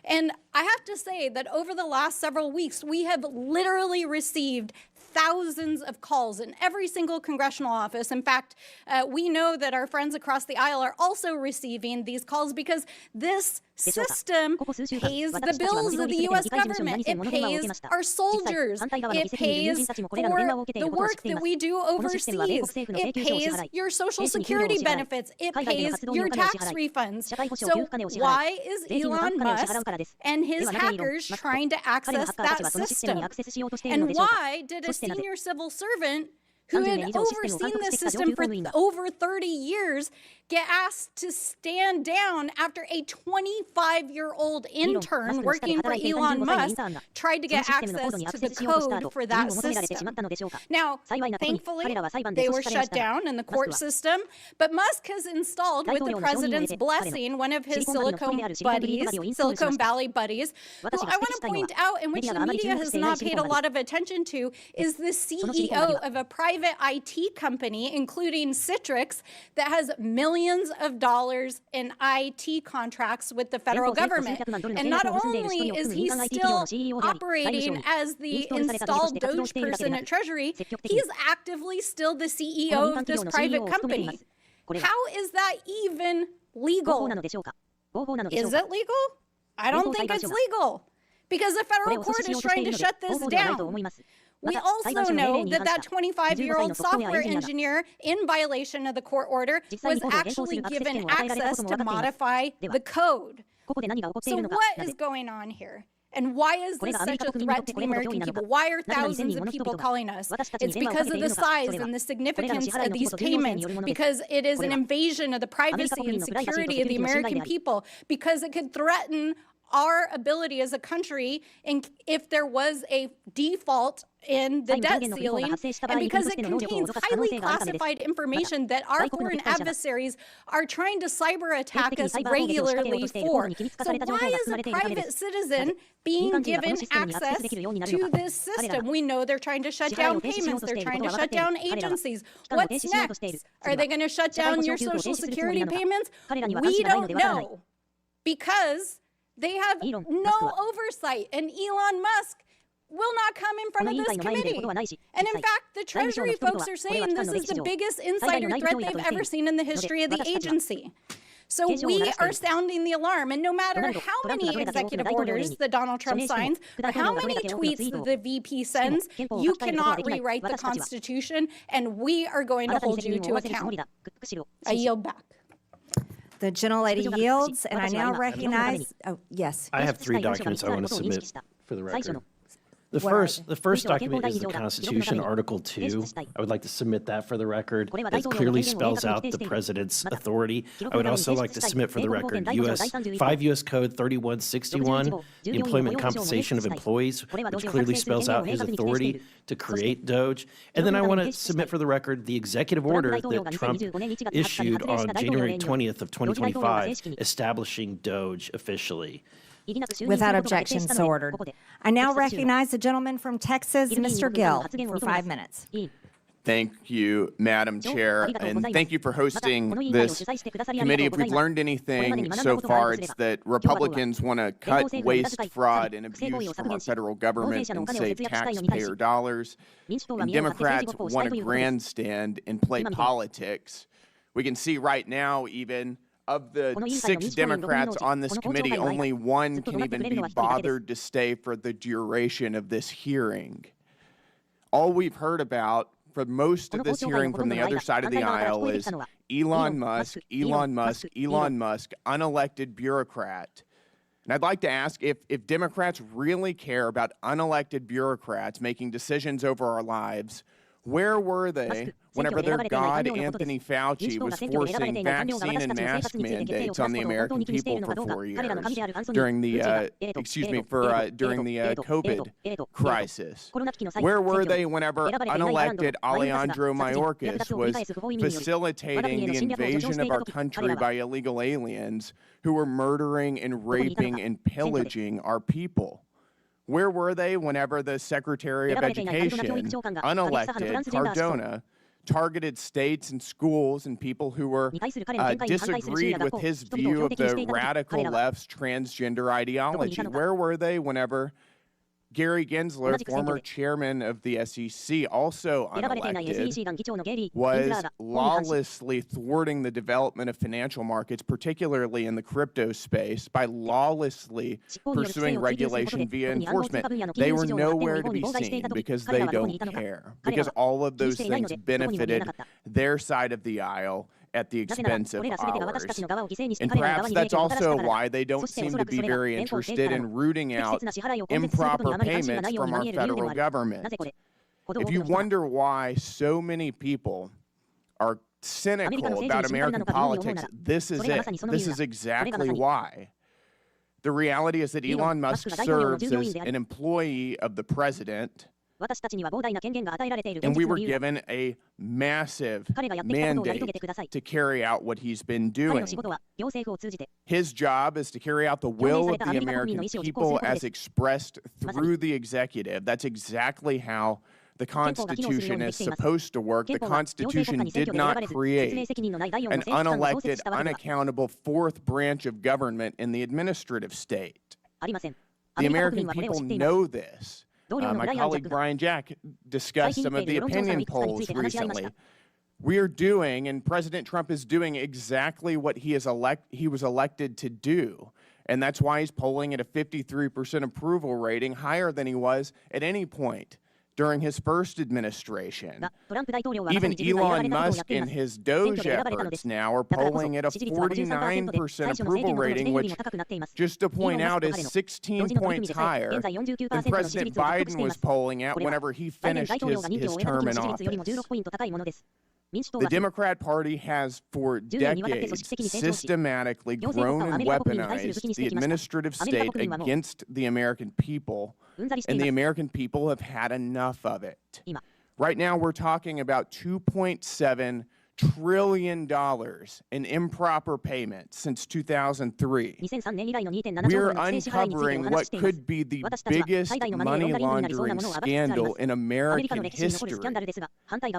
Speaker 2: And I have to say that over the last several weeks, we have literally received thousands of calls in every single congressional office. In fact, we know that our friends across the aisle are also receiving these calls because this system pays the bills of the U.S. government. It pays our soldiers. It pays for the work that we do overseas. It pays your Social Security benefits. It pays your tax refunds. So why is Elon Musk and his hackers trying to access that system? And why did a senior civil servant who had overseen this system for over 30 years, get asked to stand down after a 25-year-old intern working for Elon Musk tried to get access to the code for that system. Now, thankfully, they were shut down in the court system, but Musk has installed, with the president's blessing, one of his Silicon Valley buddies, who I want to point out, in which the media has not paid a lot of attention to, is the CEO of a private IT company, including Citrix, that has millions of dollars in IT contracts with the federal government. And not only is he still operating as the installed Doge person at Treasury, he's actively still the CEO of this private company. How is that even legal? Is it legal? I don't think it's legal, because the federal court is trying to shut this down. We also know that that 25-year-old software engineer, in violation of the court order, was actually given access to modify the code. So what is going on here? And why is this such a threat to the American people? Why are thousands of people calling us? It's because of the size and the significance of these payments, because it is an invasion of the privacy and security of the American people, because it could threaten our ability as a country if there was a default in the debt ceiling, and because it contains highly classified information that our foreign adversaries are trying to cyber attack us regularly for. So why is a private citizen being given access to this system? We know they're trying to shut down payments. They're trying to shut down agencies. What's next? Are they going to shut down your Social Security payments? We don't know, because they have no oversight, and Elon Musk will not come in front of this committee. And in fact, the Treasury folks are saying this is the biggest insider threat they've ever seen in the history of the agency. So we are sounding the alarm, and no matter how many executive orders that Donald Trump signs, or how many tweets that the VP sends, you cannot rewrite the Constitution, and we are going to hold you to account. I yield back.
Speaker 1: The gentlelady yields, and I now recognize, yes.
Speaker 16: I have 3 documents I want to submit for the record. The first document is the Constitution, Article 2. I would like to submit that for the record. That clearly spells out the president's authority. I would also like to submit for the record 5 U.S. Code 3161, the employment compensation of employees, which clearly spells out his authority to create Doge. And then I want to submit for the record the executive order that Trump issued on January 20th of 2025, establishing Doge officially.
Speaker 1: Without objection, so ordered. I now recognize the gentleman from Texas, Mr. Gill, for 5 minutes.
Speaker 3: Thank you, Madam Chair, and thank you for hosting this committee. If we've learned anything so far, it's that Republicans want to cut waste, fraud, and abuse from our federal government and save taxpayer dollars, and Democrats want to grandstand and play politics. We can see right now, even, of the 6 Democrats on this committee, only 1 can even be bothered to stay for the duration of this hearing. All we've heard about for most of this hearing from the other side of the aisle is Elon Musk, Elon Musk, Elon Musk, unelected bureaucrat. And I'd like to ask if Democrats really care about unelected bureaucrats making decisions over our lives, where were they whenever their god Anthony Fauci was forcing vaccine and mask mandates on the American people for 4 years during the during the COVID crisis? Where were they whenever unelected Alejandro Mayorkas was facilitating the invasion of our country by illegal aliens who were murdering and raping and pillaging our people? Where were they whenever the Secretary of Education, unelected, Cardona, targeted states and schools and people who were disagreed with his view of the radical left's transgender ideology? Where were they whenever Gary Gensler, former chairman of the SEC, also unelected, was lawlessly thwarting the development of financial markets, particularly in the crypto space, by lawlessly pursuing regulation via enforcement? They were nowhere to be seen because they don't care, because all of those things benefited their side of the aisle at the expense of ours. And perhaps that's also why they don't seem to be very interested in rooting out improper payments from our federal government. If you wonder why so many people are cynical about American politics, this is it. This is exactly why. The reality is that Elon Musk serves as an employee of the president, and we were given a massive mandate to carry out what he's been doing. His job is to carry out the will of the American people as expressed through the executive. That's exactly how the Constitution is supposed to work. The Constitution did not create an unelected, unaccountable fourth branch of government in the administrative state. The American people know this. My colleague Brian Jack discussed some of the opinion polls recently. We are doing, and President Trump is doing exactly what he was elected to do. And that's why he's polling at a 53% approval rating, higher than he was at any point during his first administration. Even Elon Musk and his Doge efforts now are polling at a 49% approval rating, which, just to point out, is 16 points higher than President Biden was polling at whenever he finished his term in office. The Democrat Party has for decades systematically grown and weaponized the administrative state against the American people, and the American people have had enough of it. Right now, we're talking about $2.7 trillion in improper payments since 2003. We're uncovering what could be the biggest money laundering scandal in American history.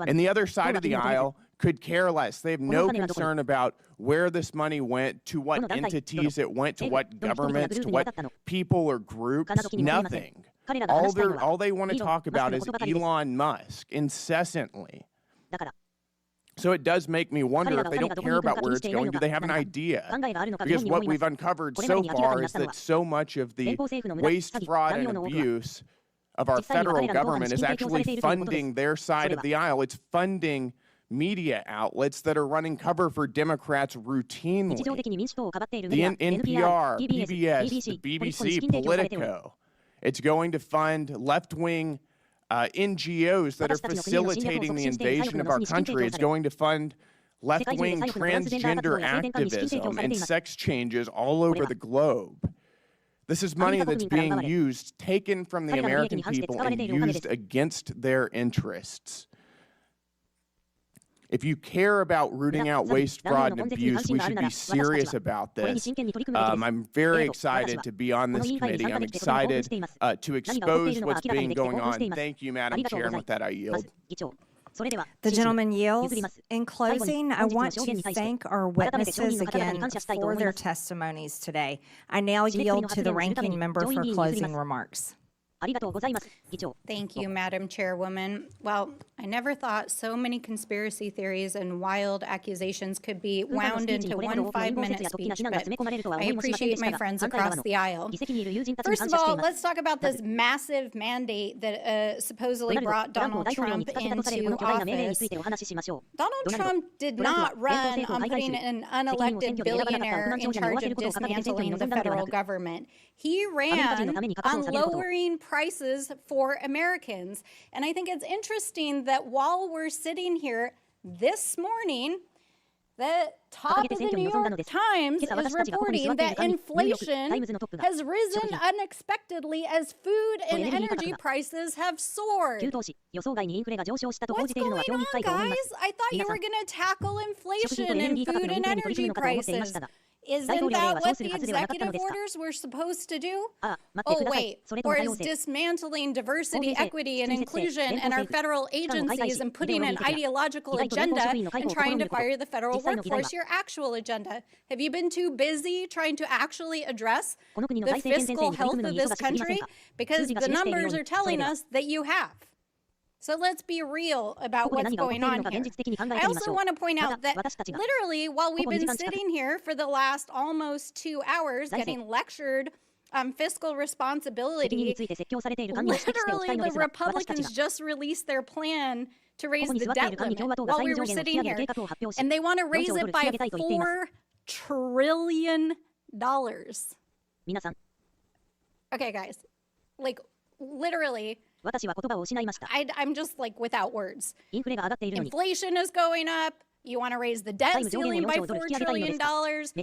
Speaker 3: And the other side of the aisle could care less. They have no concern about where this money went, to what entities it went, to what governments, to what people or groups, nothing. All they want to talk about is Elon Musk incessantly. So it does make me wonder, if they don't care about where it's going, do they have an idea? Because what we've uncovered so far is that so much of the waste, fraud, and abuse of our federal government is actually funding their side of the aisle. It's funding media outlets that are running cover for Democrats routinely. The NPR, PBS, the BBC, Politico. It's going to fund left-wing NGOs that are facilitating the invasion of our country. It's going to fund left-wing transgender activism and sex changes all over the globe. This is money that's being used, taken from the American people and used against their interests. If you care about rooting out waste, fraud, and abuse, we should be serious about this. I'm very excited to be on this committee. I'm excited to expose what's being going on. Thank you, Madam Chair, and with that, I yield.
Speaker 1: The gentleman yields. In closing, I want to thank our witnesses again for their testimonies today. I now yield to the ranking member for closing remarks.
Speaker 2: Thank you, Madam Chairwoman. Well, I never thought so many conspiracy theories and wild accusations could be wound into one 5-minute speech, but I appreciate my friends across the aisle. First of all, let's talk about this massive mandate that supposedly brought Donald Trump into office. Donald Trump did not run on putting an unelected billionaire in charge of dismantling the federal government. He ran on lowering prices for Americans. And I think it's interesting that while we're sitting here this morning, the top of the New York Times is reporting that inflation has risen unexpectedly as food and energy prices have soared. What's going on, guys? I thought you were going to tackle inflation and food and energy prices. Isn't that what the executive orders were supposed to do? Oh, wait. Or is dismantling diversity, equity, and inclusion and our federal agencies and putting an ideological agenda and trying to fire the federal workforce your actual agenda? Have you been too busy trying to actually address the fiscal health of this country? Because the numbers are telling us that you have. So let's be real about what's going on here. I also want to point out that literally while we've been sitting here for the last almost 2 hours getting lectured on fiscal responsibility, literally the Republicans just released their plan to raise the debt limit while we were sitting here. And they want to raise it by $4 trillion. Okay, guys, like literally, I'm just like without words. Inflation is going up. You want to raise the debt ceiling by $4 trillion.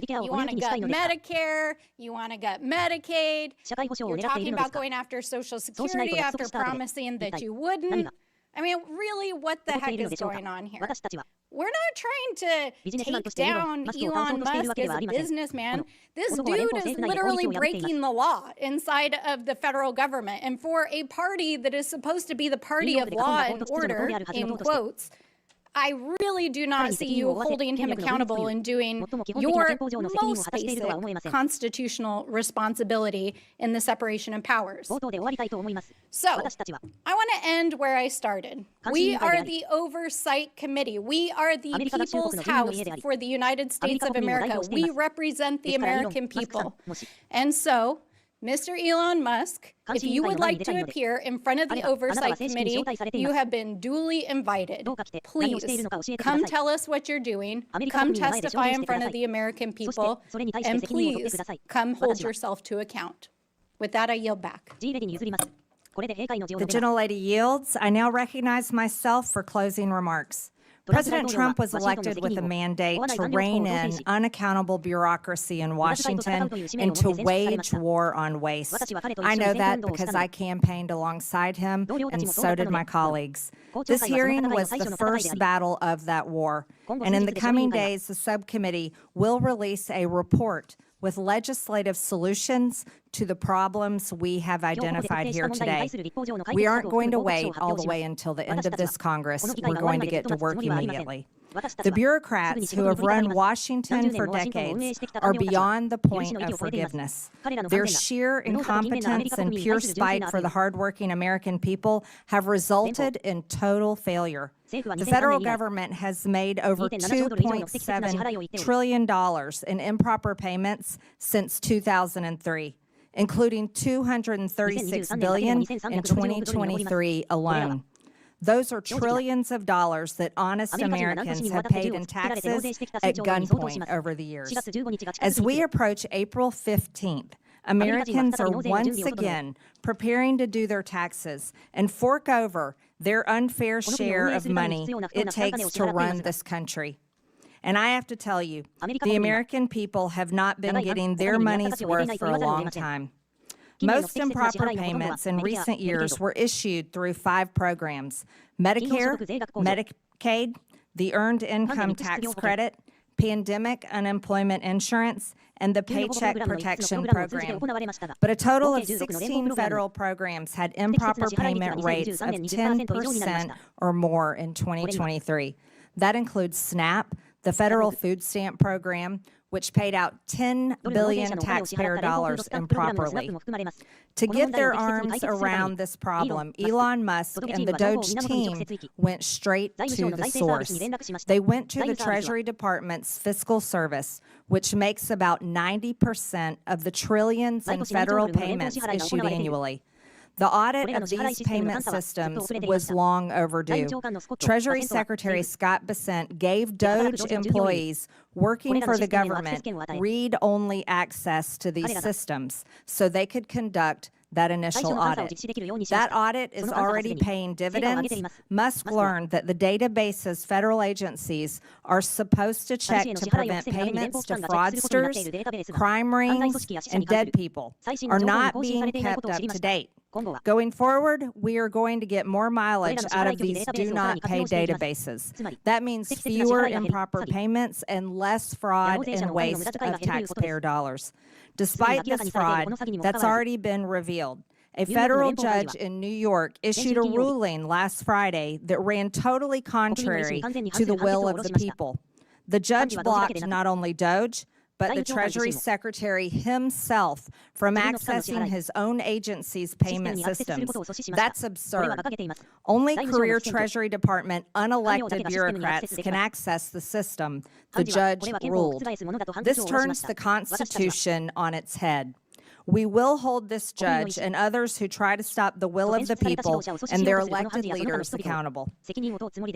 Speaker 2: You want to gut Medicare. You want to gut Medicaid. You're talking about going after Social Security after promising that you wouldn't. I mean, really, what the heck is going on here? We're not trying to take down Elon Musk as a businessman. This dude is literally breaking the law inside of the federal government. And for a party that is supposed to be the party of law and order, in quotes, I really do not see you holding him accountable and doing your most basic constitutional responsibility in the separation of powers. So, I want to end where I started. We are the Oversight Committee. We are the People's House for the United States of America. We represent the American people. And so, Mr. Elon Musk, if you would like to appear in front of the Oversight Committee, you have been duly invited. Please, come tell us what you're doing. Come testify in front of the American people. And please, come hold yourself to account. With that, I yield back.
Speaker 1: The gentlelady yields. I now recognize myself for closing remarks. President Trump was elected with a mandate to rein in unaccountable bureaucracy in Washington and to wage war on waste. I know that because I campaigned alongside him, and so did my colleagues. This hearing was the first battle of that war, and in the coming days, the subcommittee will release a report with legislative solutions to the problems we have identified here today. We aren't going to wait all the way until the end of this Congress. We're going to get to work immediately. The bureaucrats who have run Washington for decades are beyond the point of forgiveness. Their sheer incompetence and pure spite for the hardworking American people have resulted in total failure. The federal government has made over $2.7 trillion in improper payments since 2003, including $236 billion in 2023 alone. Those are trillions of dollars that honest Americans have paid in taxes at gunpoint over the years. As we approach April 15th, Americans are once again preparing to do their taxes and fork over their unfair share of money it takes to run this country. And I have to tell you, the American people have not been getting their money's worth for a long time. Most improper payments in recent years were issued through 5 programs: Medicare, Medicaid, the Earned Income Tax Credit, Pandemic Unemployment Insurance, and the Paycheck Protection Program. But a total of 16 federal programs had improper payment rates of 10% or more in 2023. That includes SNAP, the federal food stamp program, which paid out $10 billion taxpayer dollars improperly. To get their arms around this problem, Elon Musk and the Doge team went straight to the source. They went to the Treasury Department's Fiscal Service, which makes about 90% of the trillions in federal payments issued annually. The audit of these payment systems was long overdue. Treasury Secretary Scott Bessent gave Doge employees working for the government read-only access to these systems so they could conduct that initial audit. That audit is already paying dividends. Musk learned that the databases federal agencies are supposed to check to prevent payments to fraudsters, crime rings, and dead people are not being kept up to date. Going forward, we are going to get more mileage out of these do-not-pay databases. That means fewer improper payments and less fraud and waste of taxpayer dollars. Despite this fraud that's already been revealed, a federal judge in New York issued a ruling last Friday that ran totally contrary to the will of the people. The judge blocked not only Doge, but the Treasury Secretary himself from accessing his own agency's payment systems. That's absurd. Only career Treasury Department unelected bureaucrats can access the system, the judge ruled. This turns the Constitution on its head. We will hold this judge and others who try to stop the will of the people and their elected leaders accountable.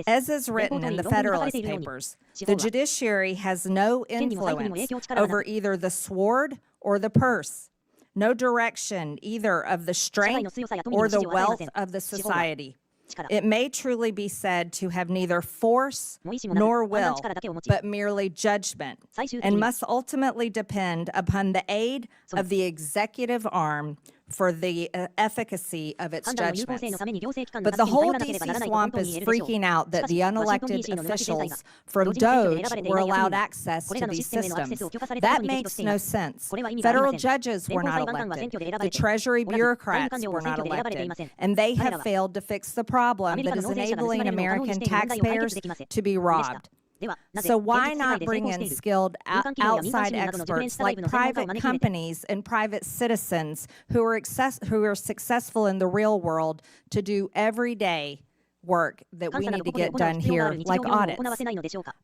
Speaker 1: As is written in the Federalist Papers, the judiciary has no influence over either the sword or the purse. no direction either of the strength or the wealth of the society. It may truly be said to have neither force nor will, but merely judgment, and must ultimately depend upon the aid of the executive arm for the efficacy of its judgments. But the whole DC swamp is freaking out that the unelected officials from Doge were allowed access to these systems. That makes no sense. Federal judges were not elected. The Treasury bureaucrats were not elected. And they have failed to fix the problem that is enabling American taxpayers to be robbed. So why not bring in skilled outside experts like private companies and private citizens who are successful in the real world to do everyday work that we need to get done here, like audits?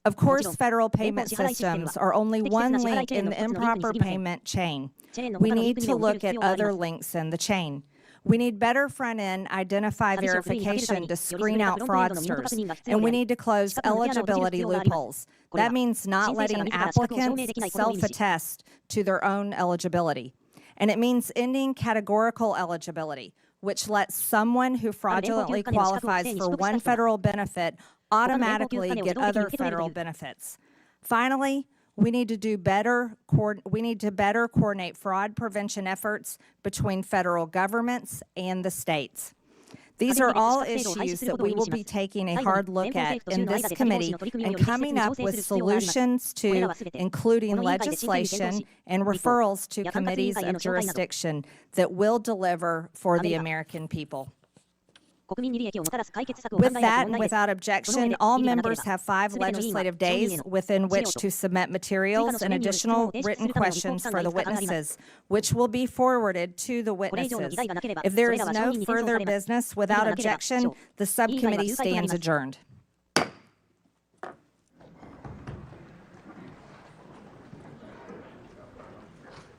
Speaker 1: Of course, federal payment systems are only one link in the improper payment chain. We need to look at other links in the chain. We need better front-end identify verification to screen out fraudsters, and we need to close eligibility loopholes. That means not letting applicants self-attest to their own eligibility. And it means ending categorical eligibility, which lets someone who fraudulently qualifies for one federal benefit automatically get other federal benefits. Finally, we need to better coordinate fraud prevention efforts between federal governments and the states. These are all issues that we will be taking a hard look at in this committee and coming up with solutions to, including legislation and referrals to committees of jurisdiction that will deliver for the American people. With that, and without objection, all members have 5 legislative days within which to submit materials and additional written questions for the witnesses, which will be forwarded to the witnesses. If there is no further business without objection, the subcommittee stands adjourned.